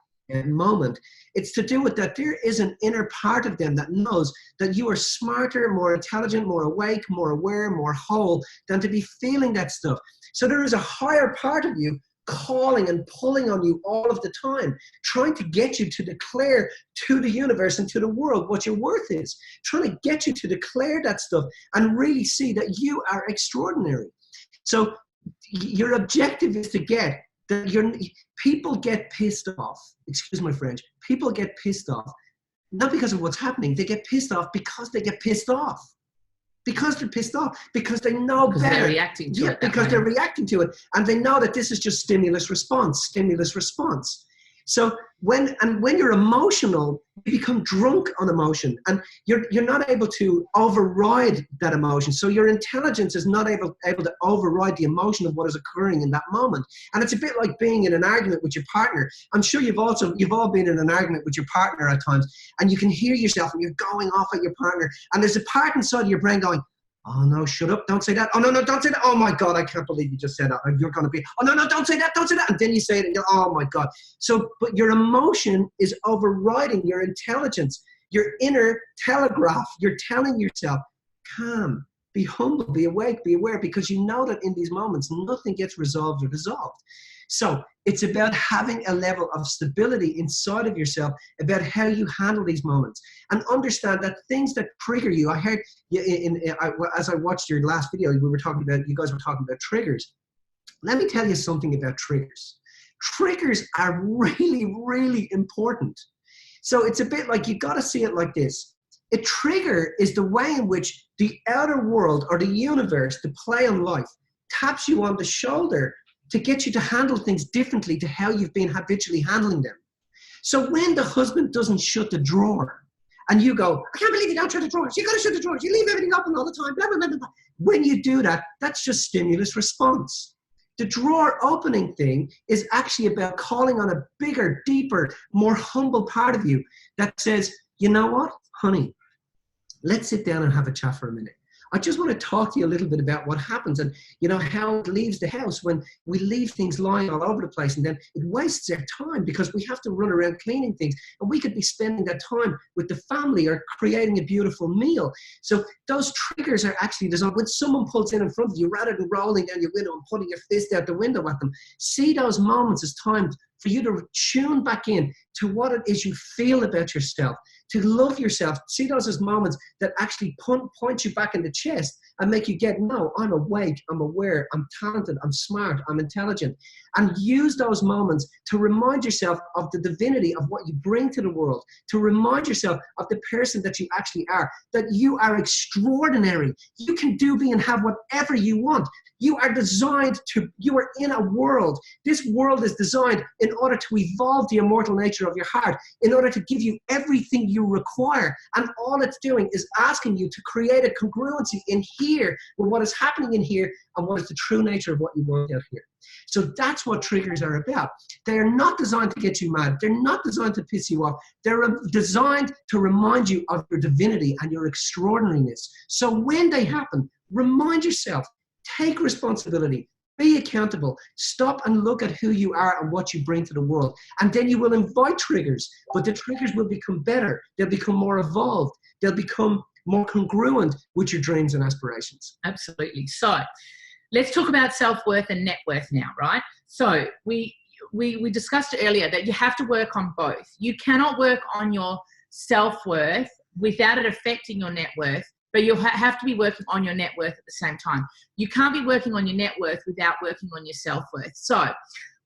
C: moment. It's to do with that there is an inner part of them that knows that you are smarter, more intelligent, more awake, more aware, more whole than to be feeling that stuff. So there is a higher part of you calling and pulling on you all of the time, trying to get you to declare to the universe and to the world what your worth is, trying to get you to declare that stuff and really see that you are extraordinary. So your objective is to get that people get pissed off, excuse my French, people get pissed off, not because of what's happening, they get pissed off because they get pissed off. Because they're pissed off, because they know better.
B: They're reacting to it.
C: Because they're reacting to it. And they know that this is just stimulus response. So when you're emotional, you become drunk on emotion and you're not able to override that emotion. So your intelligence is not able to override the emotion of what is occurring in that moment. And it's a bit like being in an argument with your partner. I'm sure you've all been in an argument with your partner at times, and you can hear yourself and you're going off at your partner, and there's a part inside of your brain going, Oh no, shut up, don't say that. Oh no, don't say that. Oh my God, I can't believe you just said that. You're going to be, oh no, don't say that, don't say that. And then you say it and you're, oh my God. So, but your emotion is overriding your intelligence, your inner telegraph. You're telling yourself, calm, be humble, be awake, be aware, because you know that in these moments, nothing gets resolved or dissolved. So it's about having a level of stability inside of yourself about how you handle these moments, and understand that things that trigger you. I heard as I watched your last video, you guys were talking about triggers. Let me tell you something about triggers. Triggers are really, really important. So it's a bit like, you got to see it like this. A trigger is the way in which the outer world or the universe, the play on life, taps you on the shoulder to get you to handle things differently to how you've been habitually handling them. So when the husband doesn't shut the drawer and you go, I can't believe you don't shut the drawers. You got to shut the drawers. You leave everything open all the time. Blah, blah, blah, blah. When you do that, that's just stimulus response. The drawer opening thing is actually about calling on a bigger, deeper, more humble part of you that says, you know what, honey, let's sit down and have a chat for a minute. I just want to talk to you a little bit about what happens and, you know, how it leaves the house when we leave things lying all over the place, and then it wastes our time because we have to run around cleaning things, and we could be spending that time with the family or creating a beautiful meal. So those triggers are actually designed when someone pulls in front of you, rather than rolling down your window and putting your fist out the window at them. See those moments as times for you to tune back in to what it is you feel about yourself, to love yourself. See those as moments that actually point you back in the chest and make you get, no, I'm awake, I'm aware, I'm talented, I'm smart, I'm intelligent. And use those moments to remind yourself of the divinity of what you bring to the world, to remind yourself of the person that you actually are, that you are extraordinary. You can do, be, and have whatever you want. You are designed to, you are in a world. This world is designed in order to evolve the immortal nature of your heart, in order to give you everything you require. And all it's doing is asking you to create a congruency in here with what is happening in here and what is the true nature of what you want out here. So that's what triggers are about. They are not designed to get you mad. They're not designed to piss you off. They're designed to remind you of your divinity and your extraordinariness. So when they happen, remind yourself, take responsibility, be accountable, stop and look at who you are and what you bring to the world. And then you will invite triggers, but the triggers will become better. They'll become more evolved. They'll become more congruent with your dreams and aspirations.
B: Absolutely. So let's talk about self-worth and net worth now, right? So we discussed earlier that you have to work on both. You cannot work on your self-worth without it affecting your net worth, but you'll have to be working on your net worth at the same time. You can't be working on your net worth without working on your self-worth. So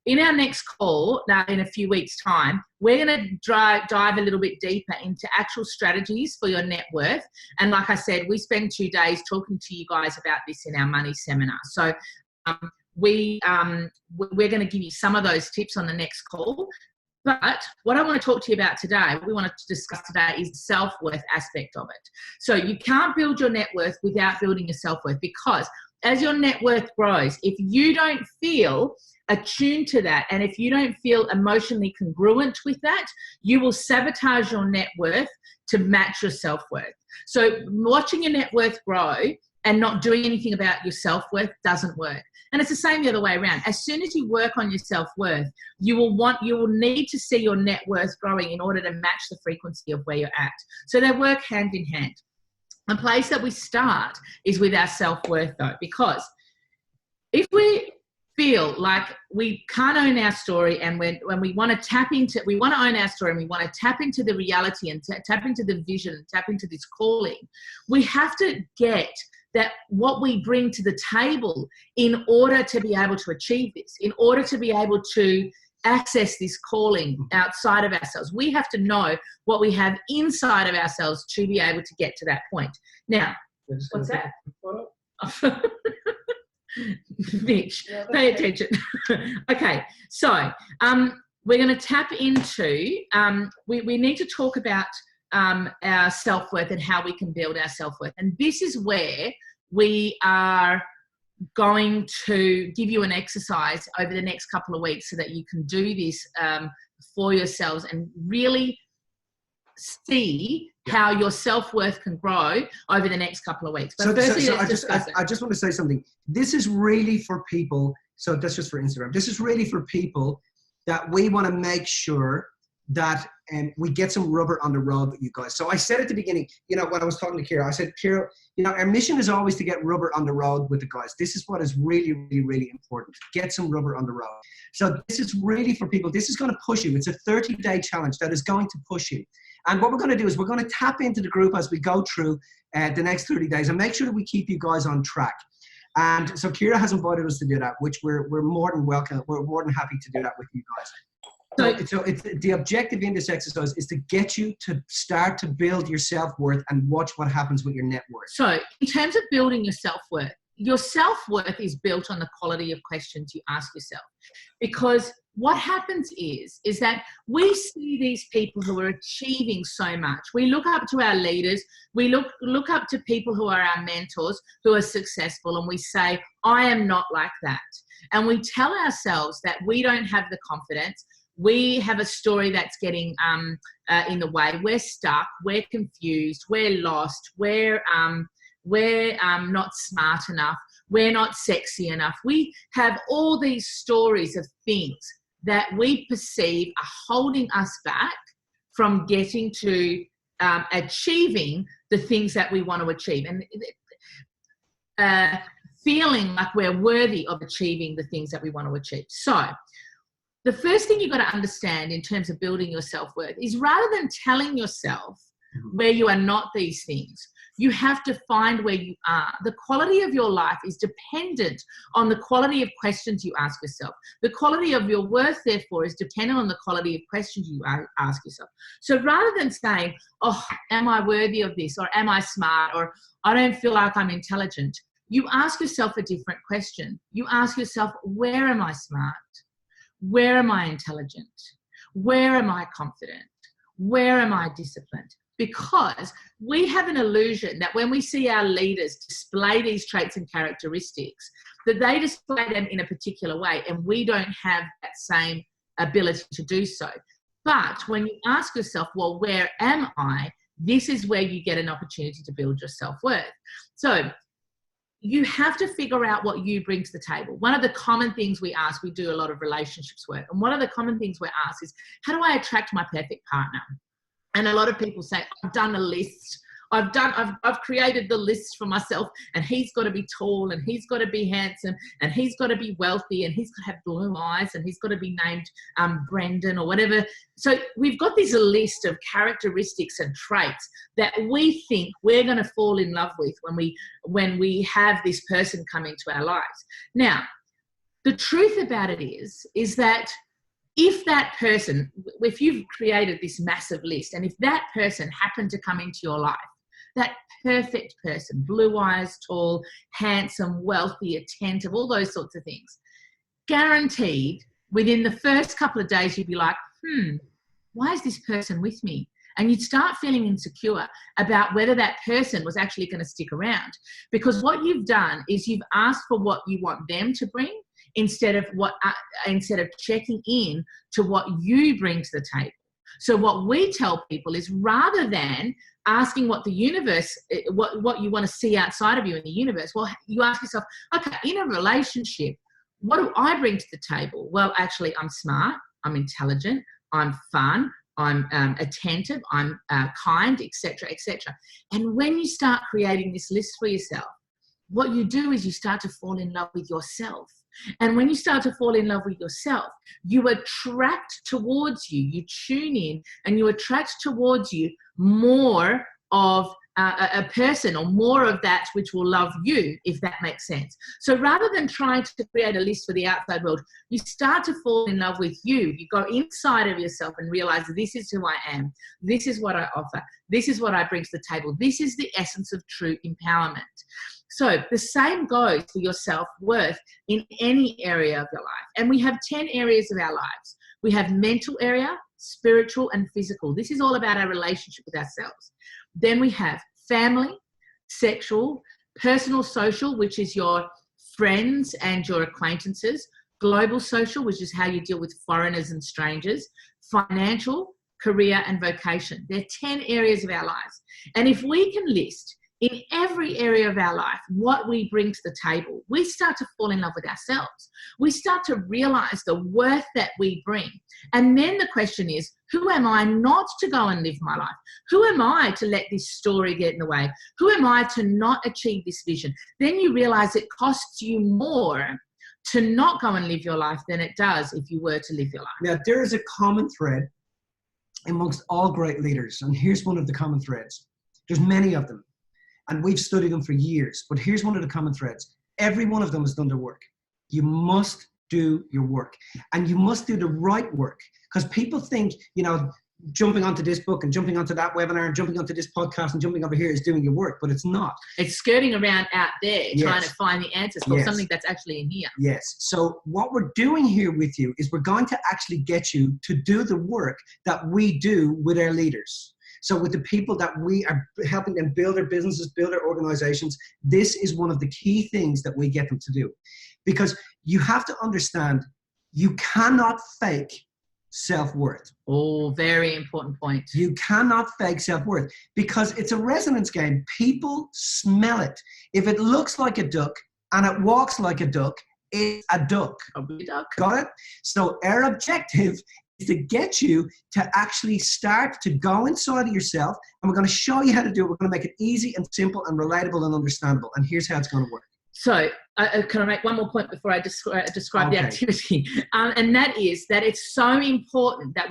B: in our next call, now in a few weeks' time, we're going to dive a little bit deeper into actual strategies for your net worth. And like I said, we spend 2 days talking to you guys about this in our money seminar. So we're going to give you some of those tips on the next call. But what I want to talk to you about today, what we want to discuss today, is the self-worth aspect of it. So you can't build your net worth without building your self-worth, because as your net worth grows, if you don't feel attuned to that, and if you don't feel emotionally congruent with that, you will sabotage your net worth to match your self-worth. So watching your net worth grow and not doing anything about your self-worth doesn't work. And it's the same the other way around. As soon as you work on your self-worth, you will need to see your net worth growing in order to match the frequency of where you're at. So they work hand in hand. The place that we start is with our self-worth, though, because if we feel like we can't own our story, and when we want to own our story, and we want to tap into the reality and tap into the vision and tap into this calling, we have to get that what we bring to the table in order to be able to achieve this, in order to be able to access this calling outside of ourselves. We have to know what we have inside of ourselves to be able to get to that point. Now, what's that? Mitch, pay attention. Okay, so we're going to tap into, we need to talk about our self-worth and how we can build our self-worth. And this is where we are going to give you an exercise over the next couple of weeks so that you can do this for yourselves and really see how your self-worth can grow over the next couple of weeks. But
C: so
B: firstly,
C: I just want to say something. This is really for people. So that's just for Instagram. This is really for people that we want to make sure that we get some rubber on the road with you guys. So I said at the beginning, you know, when I was talking to Kira, I said, Kira, you know, our mission is always to get rubber on the road with the guys. This is what is really, really, really important. Get some rubber on the road. So this is really for people. This is going to push you. It's a 30-day challenge that is going to push you. And what we're going to do is we're going to tap into the group as we go through the next 30 days and make sure that we keep you guys on track. And so Kira has invited us to do that, which we're more than welcome. We're more than happy to do that with you guys. So it's the objective in this exercise is to get you to start to build your self-worth and watch what happens with your net worth.
B: So in terms of building your self-worth is built on the quality of questions you ask yourself. Because what happens is that we see these people who are achieving so much. We look up to our leaders. We look up to people who are our mentors, who are successful, and we say, I am not like that. And we tell ourselves that we don't have the confidence. We have a story that's getting in the way. We're stuck. We're confused. We're lost. We're not smart enough. We're not sexy enough. We have all these stories of things that we perceive are holding us back from getting to achieving the things that we want to achieve, and feeling like we're worthy of achieving the things that we want to achieve. So the first thing you've got to understand in terms of building your self-worth is, rather than telling yourself where you are not these things, you have to find where you are. The quality of your life is dependent on the quality of questions you ask yourself. The quality of your worth, therefore, is dependent on the quality of questions you ask yourself. So rather than saying, oh, am I worthy of this? Or am I smart? Or I don't feel like I'm intelligent. You ask yourself a different question. You ask yourself, where am I smart? Where am I intelligent? Where am I confident? Where am I disciplined? Because we have an illusion that when we see our leaders display these traits and characteristics, that they display them in a particular way, and we don't have that same ability to do so. But when you ask yourself, well, where am I? This is where you get an opportunity to build your self-worth. So you have to figure out what you bring to the table. One of the common things we ask, we do a lot of relationships work, and one of the common things we ask is, how do I attract my perfect partner? And a lot of people say, I've done a list. I've created the list for myself, and he's got to be tall, and he's got to be handsome, and he's got to be wealthy, and he's got to have blue eyes, and he's got to be named Brendan or whatever. So we've got this list of characteristics and traits that we think we're going to fall in love with when we have this person come into our lives. Now, the truth about it is that if that person, if you've created this massive list, and if that person happened to come into your life, that perfect person, blue eyes, tall, handsome, wealthy, attentive, all those sorts of things, guaranteed within the first couple of days you'd be like, why is this person with me? And you'd start feeling insecure about whether that person was actually going to stick around. Because what you've done is you've asked for what you want them to bring, instead of checking in to what you bring to the table. So what we tell people is, rather than asking what the universe, what you want to see outside of you in the universe, well, you ask yourself, okay, in a relationship, what do I bring to the table? Well, actually, I'm smart, I'm intelligent, I'm fun, I'm attentive, I'm kind, etc., etc. And when you start creating this list for yourself, what you do is you start to fall in love with yourself. And when you start to fall in love with yourself, you attract towards you, you tune in, and you attract towards you more of a person, or more of that which will love you, if that makes sense. So rather than trying to create a list for the outside world, you start to fall in love with you. You go inside of yourself and realize, this is who I am. This is what I offer. This is what I bring to the table. This is the essence of true empowerment. So the same goes for your self-worth in any area of your life. And we have 10 areas of our lives. We have mental area, spiritual, and physical. This is all about our relationship with ourselves. Then we have family, sexual, personal social, which is your friends and your acquaintances, global social, which is how you deal with foreigners and strangers, financial, career, and vocation. They're 10 areas of our lives. And if we can list in every area of our life what we bring to the table, we start to fall in love with ourselves. We start to realize the worth that we bring. And then the question is, who am I not to go and live my life? Who am I to let this story get in the way? Who am I to not achieve this vision? Then you realize it costs you more to not go and live your life than it does if you were to live your life.
C: Now, there is a common thread amongst all great leaders, and here's one of the common threads. There's many of them, and we've studied them for years, but here's one of the common threads. Every one of them has done their work. You must do your work, and you must do the right work, because people think, you know, jumping onto this book and jumping onto that webinar and jumping onto this podcast and jumping over here is doing your work, but it's not.
B: It's skirting around out there, trying to find the answers for something that's actually in here.
C: Yes. So what we're doing here with you is we're going to actually get you to do the work that we do with our leaders. So with the people that we are helping them build their businesses, build their organizations, this is one of the key things that we get them to do. Because you have to understand, you cannot fake self-worth.
B: Oh, very important point.
C: You cannot fake self-worth because it's a resonance game. People smell it. If it looks like a duck and it walks like a duck, it's a duck.
B: Probably duck.
C: Got it? So our objective is to get you to actually start to go inside of yourself, and we're going to show you how to do it. We're going to make it easy and simple and relatable and understandable. And here's how it's going to work.
B: So can I make one more point before I describe the activity? And that is that it's so important that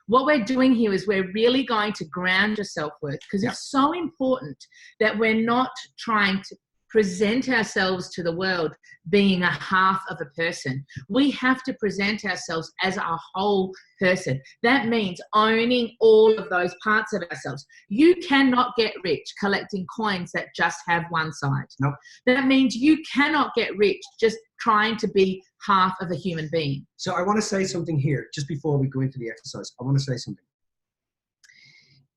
B: what we're doing here is we're really going to ground your self-worth, because it's so important that we're not trying to present ourselves to the world being a half of a person. We have to present ourselves as a whole person. That means owning all of those parts of ourselves. You cannot get rich collecting coins that just have one side.
C: Nope.
B: That means you cannot get rich just trying to be half of a human being.
C: So I want to say something here, just before we go into the exercise. I want to say something.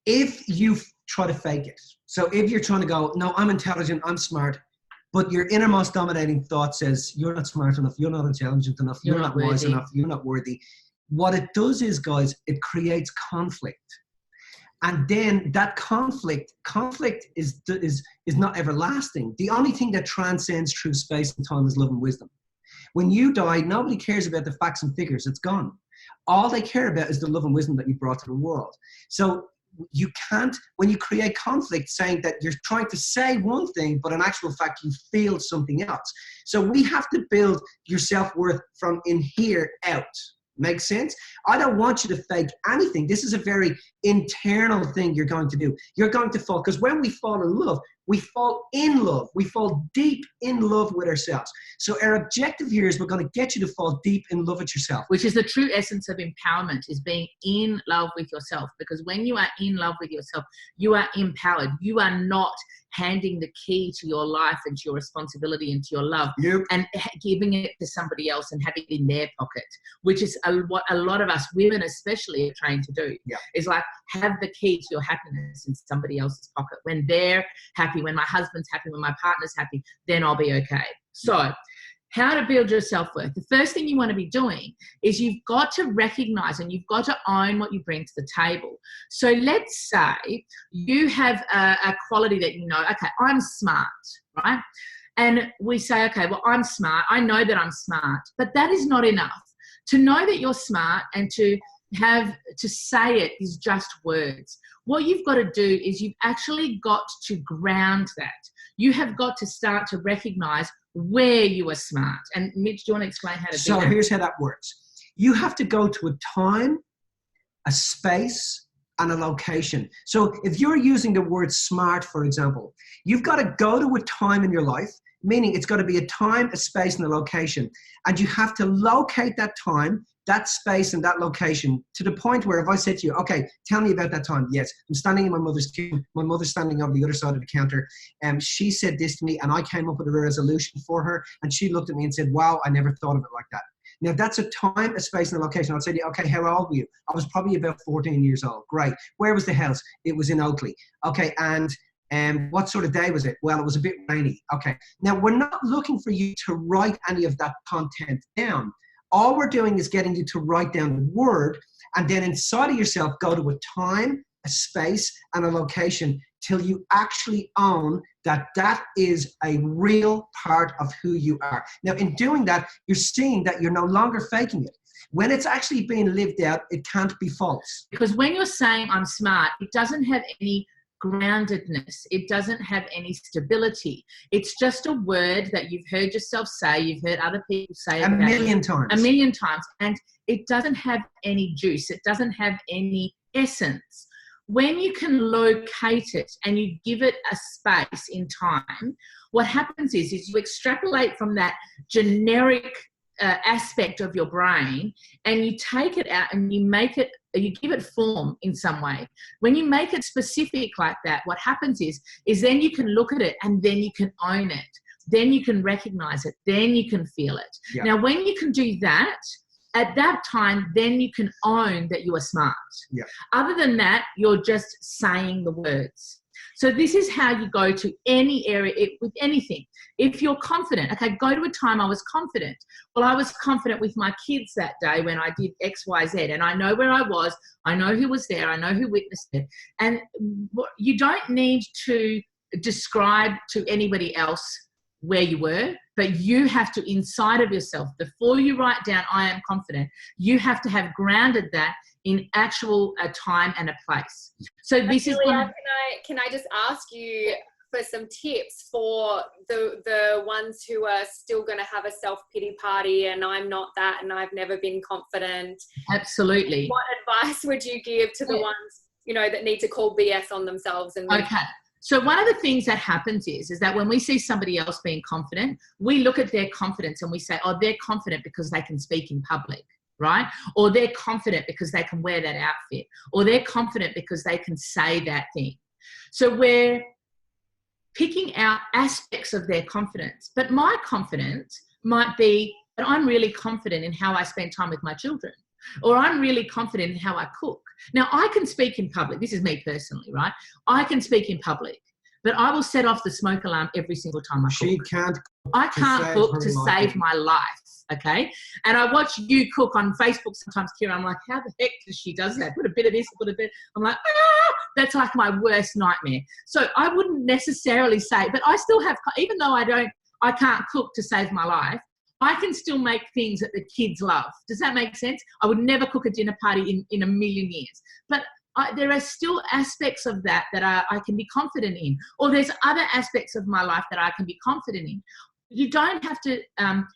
C: If you try to fake it, so if you're trying to go, no, I'm intelligent, I'm smart, but your innermost dominating thought says, you're not smart enough, you're not intelligent enough, you're not wise enough, you're not worthy. What it does is, guys, it creates conflict. And then that conflict is not everlasting. The only thing that transcends through space and time is love and wisdom. When you die, nobody cares about the facts and figures. It's gone. All they care about is the love and wisdom that you brought to the world. So you can't, when you create conflict, saying that you're trying to say one thing, but in actual fact, you feel something else. So we have to build your self-worth from in here out. Make sense? I don't want you to fake anything. This is a very internal thing you're going to do. You're going to fall, because when we fall in love, we fall in love. We fall deep in love with ourselves. So our objective here is we're going to get you to fall deep in love with yourself.
B: Which is the true essence of empowerment, is being in love with yourself. Because when you are in love with yourself, you are empowered. You are not handing the key to your life and to your responsibility and to your love and giving it to somebody else and having it in their pocket, which is what a lot of us women especially are trained to do. Is like, have the key to your happiness in somebody else's pocket. When they're happy, when my husband's happy, when my partner's happy, then I'll be okay. So how to build your self-worth. The first thing you want to be doing is you've got to recognize and you've got to own what you bring to the table. So let's say you have a quality that you know, okay, I'm smart, right? And we say, okay, well, I'm smart. I know that I'm smart, but that is not enough. To know that you're smart and to say it is just words. What you've got to do is you've actually got to ground that. You have got to start to recognize where you are smart. And Mitch, do you want to explain how to do that?
C: So here's how that works. You have to go to a time, a space, and a location. So if you're using the word smart, for example, you've got to go to a time in your life, meaning it's got to be a time, a space, and a location. And you have to locate that time, that space, and that location to the point where if I said to you, okay, tell me about that time. Yes, I'm standing in my mother's kitchen. My mother's standing over the other side of the counter. And she said this to me, and I came up with a resolution for her. And she looked at me and said, wow, I never thought of it like that. Now, that's a time, a space, and a location. I'll say to you, okay, how old were you? I was probably about 14 years old. Great. Where was the house? It was in Oakley. Okay, and what sort of day was it? Well, it was a bit rainy. Okay. Now, we're not looking for you to write any of that content down. All we're doing is getting you to write down the word, and then inside of yourself, go to a time, a space, and a location till you actually own that that is a real part of who you are. Now, in doing that, you're seeing that you're no longer faking it. When it's actually being lived out, it can't be false.
B: Because when you're saying I'm smart, it doesn't have any groundedness. It doesn't have any stability. It's just a word that you've heard yourself say, you've heard other people say
C: A million times.
B: A million times. And it doesn't have any juice. It doesn't have any essence. When you can locate it and you give it a space in time, what happens is you extrapolate from that generic aspect of your brain, and you take it out and you make it, you give it form in some way. When you make it specific like that, what happens is then you can look at it and then you can own it. Then you can recognize it. Then you can feel it. Yeah. Now, when you can do that, at that time, then you can own that you are smart.
C: Yeah.
B: Other than that, you're just saying the words. So this is how you go to any area with anything. If you're confident, okay, go to a time I was confident. Well, I was confident with my kids that day when I did X, Y, Z, and I know where I was. I know who was there. I know who witnessed it. And you don't need to describe to anybody else where you were, but you have to, inside of yourself, before you write down I am confident, you have to have grounded that in actual time and a place. So this is
A: can I just ask you for some tips for the ones who are still going to have a self-pity party and I'm not that and I've never been confident?
B: Absolutely.
A: What advice would you give to the ones, you know, that need to call BS on themselves? And
B: okay. So one of the things that happens is that when we see somebody else being confident, we look at their confidence and we say, oh, they're confident because they can speak in public, right? Or they're confident because they can wear that outfit, or they're confident because they can say that thing. So we're picking out aspects of their confidence. But my confidence might be that I'm really confident in how I spend time with my children, or I'm really confident in how I cook. Now, I can speak in public. This is me personally, right? I can speak in public, but I will set off the smoke alarm every single time I cook. I can't cook to save my life, okay? And I watch you cook on Facebook sometimes, Kira. I'm like, how the heck does she does that? Put a bit of this, put a bit. I'm like, that's like my worst nightmare. So I wouldn't necessarily say, but I still have, even though I can't cook to save my life, I can still make things that the kids love. Does that make sense? I would never cook a dinner party in a million years. But there are still aspects of that I can be confident in. Or there's other aspects of my life that I can be confident in. You don't have to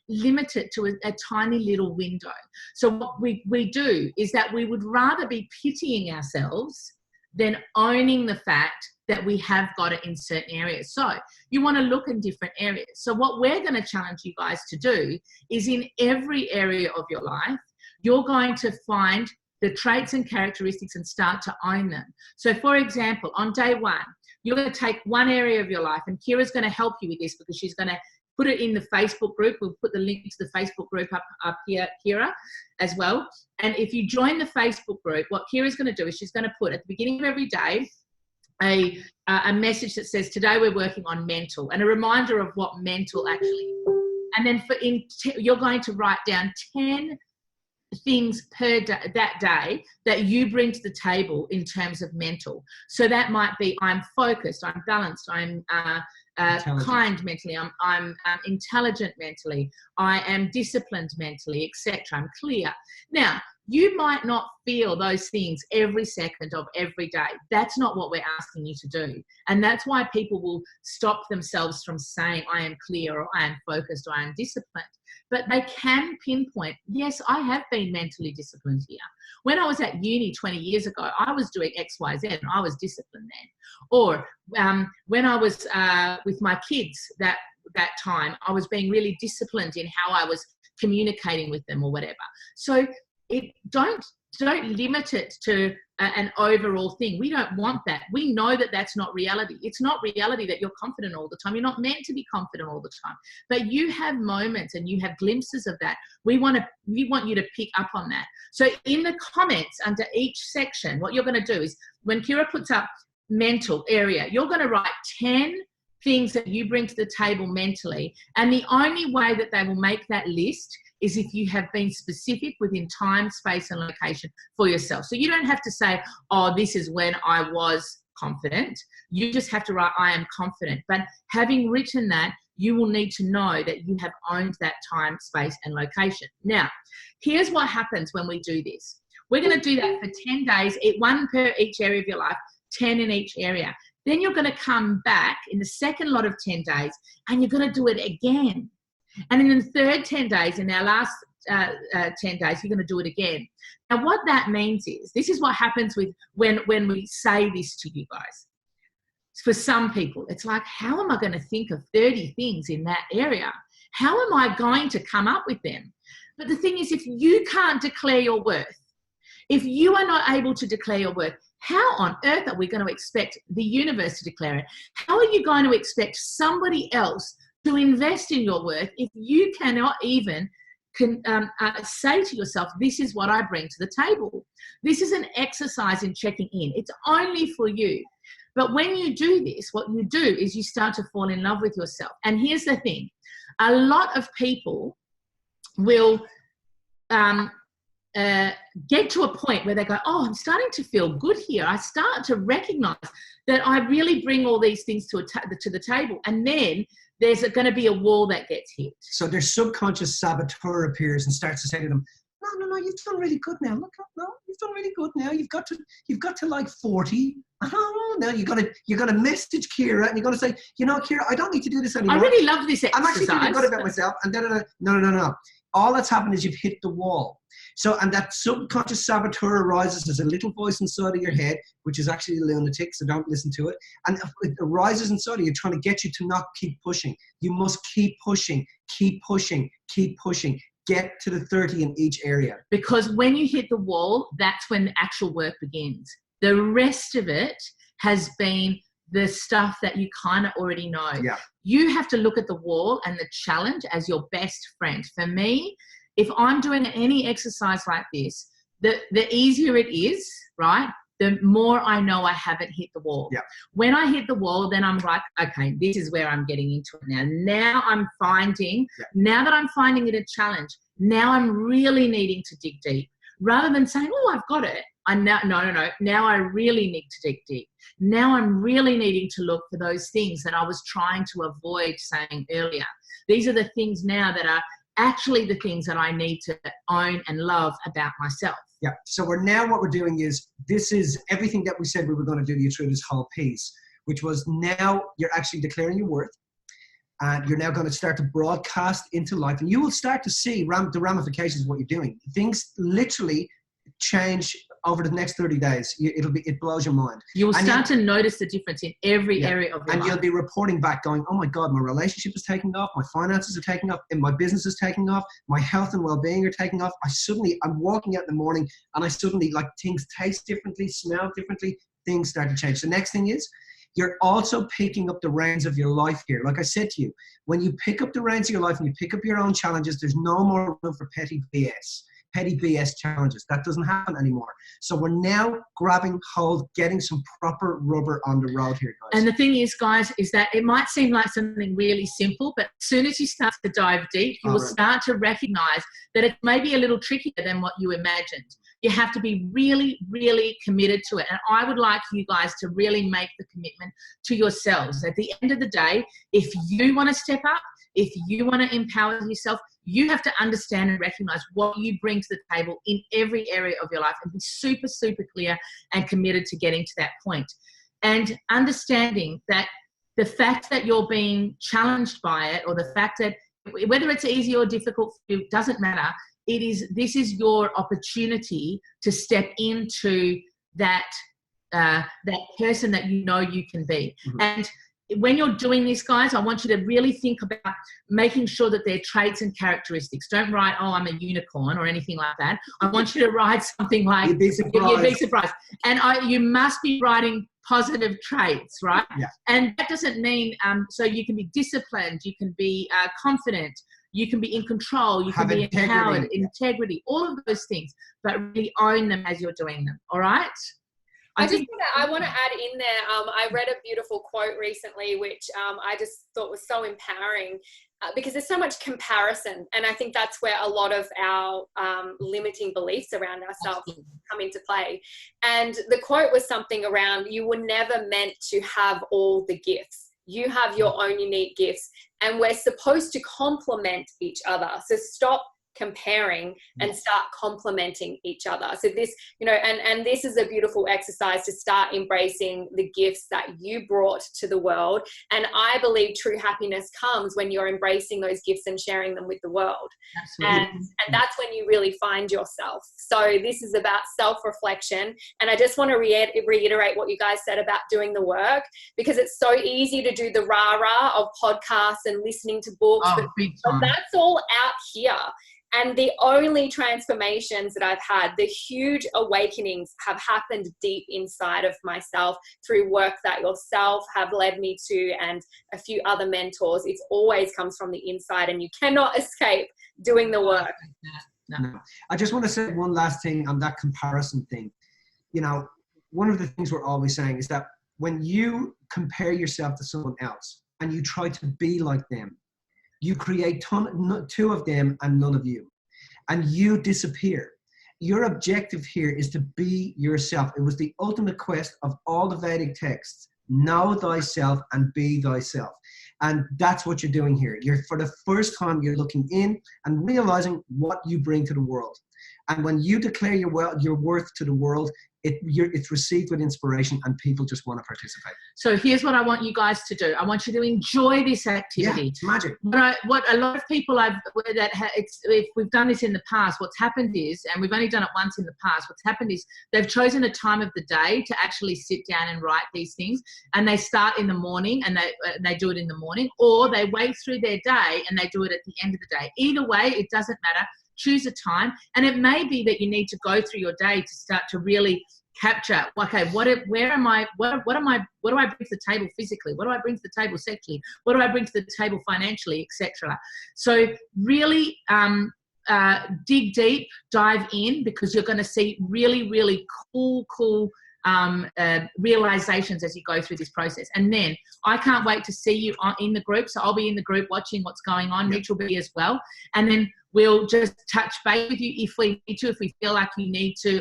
B: limit it to a tiny little window. So what we do is that we would rather be pitying ourselves than owning the fact that we have got it in certain areas. So you want to look in different areas. So what we're going to challenge you guys to do is in every area of your life, you're going to find the traits and characteristics and start to own them. So for example, on day one, you're going to take one area of your life, and Kira's going to help you with this because she's going to put it in the Facebook group. We'll put the link to the Facebook group up here, Kira, as well. And if you join the Facebook group, what Kira's going to do is she's going to put at the beginning of every day a message that says, today we're working on mental, and a reminder of what mental actually is. And then you're going to write down 10 things per day, that day, that you bring to the table in terms of mental. So that might be, I'm focused, I'm balanced, I'm kind mentally, I'm intelligent mentally, I am disciplined mentally, etc. I'm clear. Now, you might not feel those things every second of every day. That's not what we're asking you to do. And that's why people will stop themselves from saying, I am clear, or I am focused, or I am disciplined. But they can pinpoint, yes, I have been mentally disciplined here. When I was at uni 20 years ago, I was doing X, Y, Z, and I was disciplined then. Or when I was with my kids that time, I was being really disciplined in how I was communicating with them or whatever. So don't limit it to an overall thing. We don't want that. We know that that's not reality. It's not reality that you're confident all the time. You're not meant to be confident all the time. But you have moments and you have glimpses of that. We want you to pick up on that. So in the comments under each section, what you're going to do is when Kira puts up mental area, you're going to write 10 things that you bring to the table mentally. And the only way that they will make that list is if you have been specific within time, space, and location for yourself. So you don't have to say, oh, this is when I was confident. You just have to write, I am confident. But having written that, you will need to know that you have owned that time, space, and location. Now, here's what happens when we do this. We're going to do that for 10 days, 1 per each area of your life, 10 in each area. Then you're going to come back in the second lot of 10 days and you're going to do it again. And in the third 10 days, in our last 10 days, you're going to do it again. Now, what that means is, this is what happens with when we say this to you guys. For some people, it's like, how am I going to think of 30 things in that area? How am I going to come up with them? But the thing is, if you can't declare your worth, if you are not able to declare your worth, how on earth are we going to expect the universe to declare it? How are you going to expect somebody else to invest in your worth if you cannot even say to yourself, this is what I bring to the table? This is an exercise in checking in. It's only for you. But when you do this, what you do is you start to fall in love with yourself. And here's the thing. A lot of people will get to a point where they go, oh, I'm starting to feel good here. I start to recognize that I really bring all these things to the table. And then there's going to be a wall that gets hit.
C: So their subconscious saboteur appears and starts to say to them, no, you've done really good now. Look, no, you've done really good now. You've got to like 40. Oh, now you got to message Kira and you're going to say, you know, Kira, I don't need to do this anymore.
B: I really love this exercise.
C: I'm actually feeling good about myself. And then, no. All that's happened is you've hit the wall. So, and that subconscious saboteur arises as a little voice inside of your head, which is actually a lunatic, so don't listen to it. And it arises inside of you, trying to get you to not keep pushing. You must keep pushing, keep pushing, keep pushing. Get to the 30 in each area.
B: Because when you hit the wall, that's when the actual work begins. The rest of it has been the stuff that you kind of already know.
C: Yeah.
B: You have to look at the wall and the challenge as your best friend. For me, if I'm doing any exercise like this, the easier it is, right? The more I know I haven't hit the wall.
C: Yeah.
B: When I hit the wall, then I'm like, okay, this is where I'm getting into it now. Now I'm finding, now that I'm finding it a challenge, now I'm really needing to dig deep. Rather than saying, oh, I've got it. No. Now I really need to dig deep. Now I'm really needing to look for those things that I was trying to avoid saying earlier. These are the things now that are actually the things that I need to own and love about myself.
C: Yeah. So what we're doing is, this is everything that we said we were going to do to you through this whole piece, which was, now you're actually declaring your worth. And you're now going to start to broadcast into life. And you will start to see the ramifications of what you're doing. Things literally change over the next 30 days. It blows your mind.
B: You will start to notice the difference in every area of your life.
C: And you'll be reporting back going, oh my God, my relationship is taking off, my finances are taking off, and my business is taking off, my health and well-being are taking off. I'm walking out in the morning and I suddenly, like, things taste differently, smell differently, things start to change. The next thing is, you're also picking up the reins of your life here. Like I said to you, when you pick up the reins of your life and you pick up your own challenges, there's no more room for petty BS challenges. That doesn't happen anymore. So we're now grabbing hold, getting some proper rubber on the road here, guys.
B: And the thing is, guys, is that it might seem like something really simple, but as soon as you start to dive deep, you will start to recognize that it may be a little trickier than what you imagined. You have to be really, really committed to it. And I would like you guys to really make the commitment to yourselves. At the end of the day, if you want to step up, if you want to empower yourself, you have to understand and recognize what you bring to the table in every area of your life, and be super, super clear and committed to getting to that point. And understanding that the fact that you're being challenged by it, or the fact that whether it's easy or difficult for you, doesn't matter. This is your opportunity to step into that person that you know you can be. Mm-hmm. And when you're doing this, guys, I want you to really think about making sure that they're traits and characteristics. Don't write, oh, I'm a unicorn or anything like that. I want you to write something like,
C: you'd be surprised.
B: And you must be writing positive traits, right?
C: Yeah.
B: And that doesn't mean, so you can be disciplined, you can be confident, you can be in control, you can be empowered, integrity, all of those things, but really own them as you're doing them. All right?
A: I want to add in there, I read a beautiful quote recently, which I just thought was so empowering. because there's so much comparison, and I think that's where a lot of our limiting beliefs around ourselves come into play. And the quote was something around, you were never meant to have all the gifts. You have your own unique gifts, and we're supposed to complement each other. So stop comparing and start complementing each other. So this, you know, and this is a beautiful exercise to start embracing the gifts that you brought to the world. And I believe true happiness comes when you're embracing those gifts and sharing them with the world. Absolutely. And that's when you really find yourself. So this is about self-reflection. And I just want to reiterate what you guys said about doing the work, because it's so easy to do the rah-rah of podcasts and listening to books, but that's all out here. And the only transformations that I've had, the huge awakenings, have happened deep inside of myself through work that yourself have led me to, and a few other mentors. It always comes from the inside, and you cannot escape doing the work.
C: No. I just want to say one last thing on that comparison thing. You know, one of the things we're always saying is that when you compare yourself to someone else and you try to be like them, you create two of them and none of you, and you disappear. Your objective here is to be yourself. It was the ultimate quest of all the Vedic texts. Know thyself and be thyself. And that's what you're doing here. For the first time, you're looking in and realizing what you bring to the world. And when you declare your worth to the world, it's received with inspiration, and people just want to participate.
B: So here's what I want you guys to do. I want you to enjoy this activity.
C: Yeah, it's magic.
B: What a lot of people if we've done this in the past, what's happened is, and we've only done it once in the past, what's happened is they've chosen a time of the day to actually sit down and write these things, and they start in the morning, and they do it in the morning, or they wait through their day and they do it at the end of the day. Either way, it doesn't matter. Choose a time, and it may be that you need to go through your day to start to really capture, okay, what do I bring to the table physically? What do I bring to the table sexually? What do I bring to the table financially, etc.? So really dig deep, dive in, because you're going to see really, really cool realizations as you go through this process. And then I can't wait to see you in the group. So I'll be in the group watching what's going on. Mitch will be as well. And then we'll just touch base with you if we need to. If we feel like you need to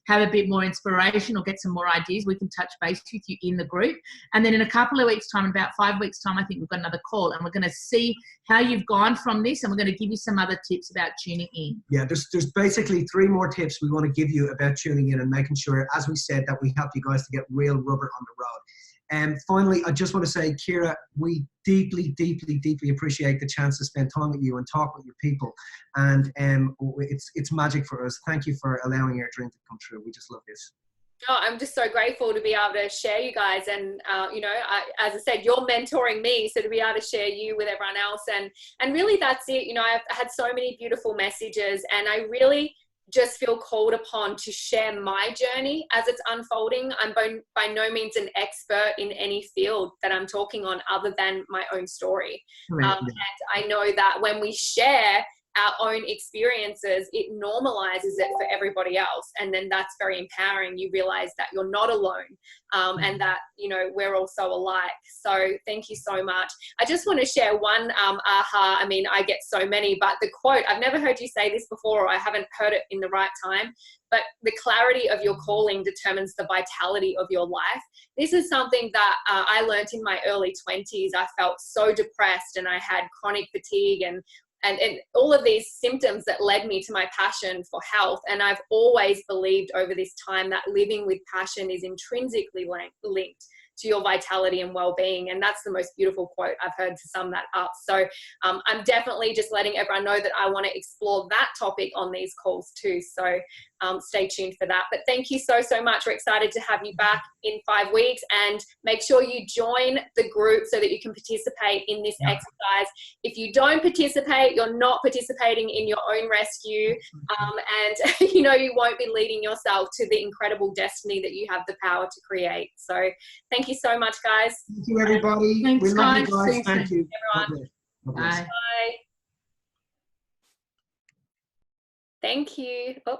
B: have a bit more inspiration or get some more ideas, we can touch base with you in the group. And then in a couple of weeks' time, in about 5 weeks' time, I think we've got another call, and we're going to see how you've gone from this, and we're going to give you some other tips about tuning in. Yeah,
C: there's basically 3 more tips we want to give you about tuning in and making sure, as we said, that we help you guys to get real rubber on the road. And finally, I just want to say, Kira, we deeply, deeply, deeply appreciate the chance to spend time with you and talk with your people. And it's magic for us. Thank you for allowing our dream to come true. We just love this.
A: Oh, I'm just so grateful to be able to share you guys. And, you know, as I said, you're mentoring me. So to be able to share you with everyone else. And really that's it. You know, I've had so many beautiful messages, and I really just feel called upon to share my journey as it's unfolding. I'm by no means an expert in any field that I'm talking on other than my own story. Right. And I know that when we share our own experiences, it normalizes it for everybody else. And then that's very empowering. You realize that you're not alone, and that, you know, we're all so alike. So thank you so much. I just want to share one aha. I mean, I get so many, but the quote, I've never heard you say this before, or I haven't heard it in the right time, but the clarity of your calling determines the vitality of your life. This is something that I learned in my early 20s. I felt so depressed, and I had chronic fatigue and all of these symptoms that led me to my passion for health. And I've always believed over this time that living with passion is intrinsically linked to your vitality and well-being. And that's the most beautiful quote I've heard to sum that up. So I'm definitely just letting everyone know that I want to explore that topic on these calls too. So stay tuned for that. But thank you so, so much. We're excited to have you back in 5 weeks, and make sure you join the group so that you can participate in this exercise. If you don't participate, you're not participating in your own rescue, and you know, you won't be leading yourself to the incredible destiny that you have the power to create. So thank you so much, guys.
C: Thank you, everybody.
B: Thanks,
C: we love
B: guys.
C: you guys. Thank you.
A: Everyone.
B: Bye.
A: Bye. Thank you. Oh.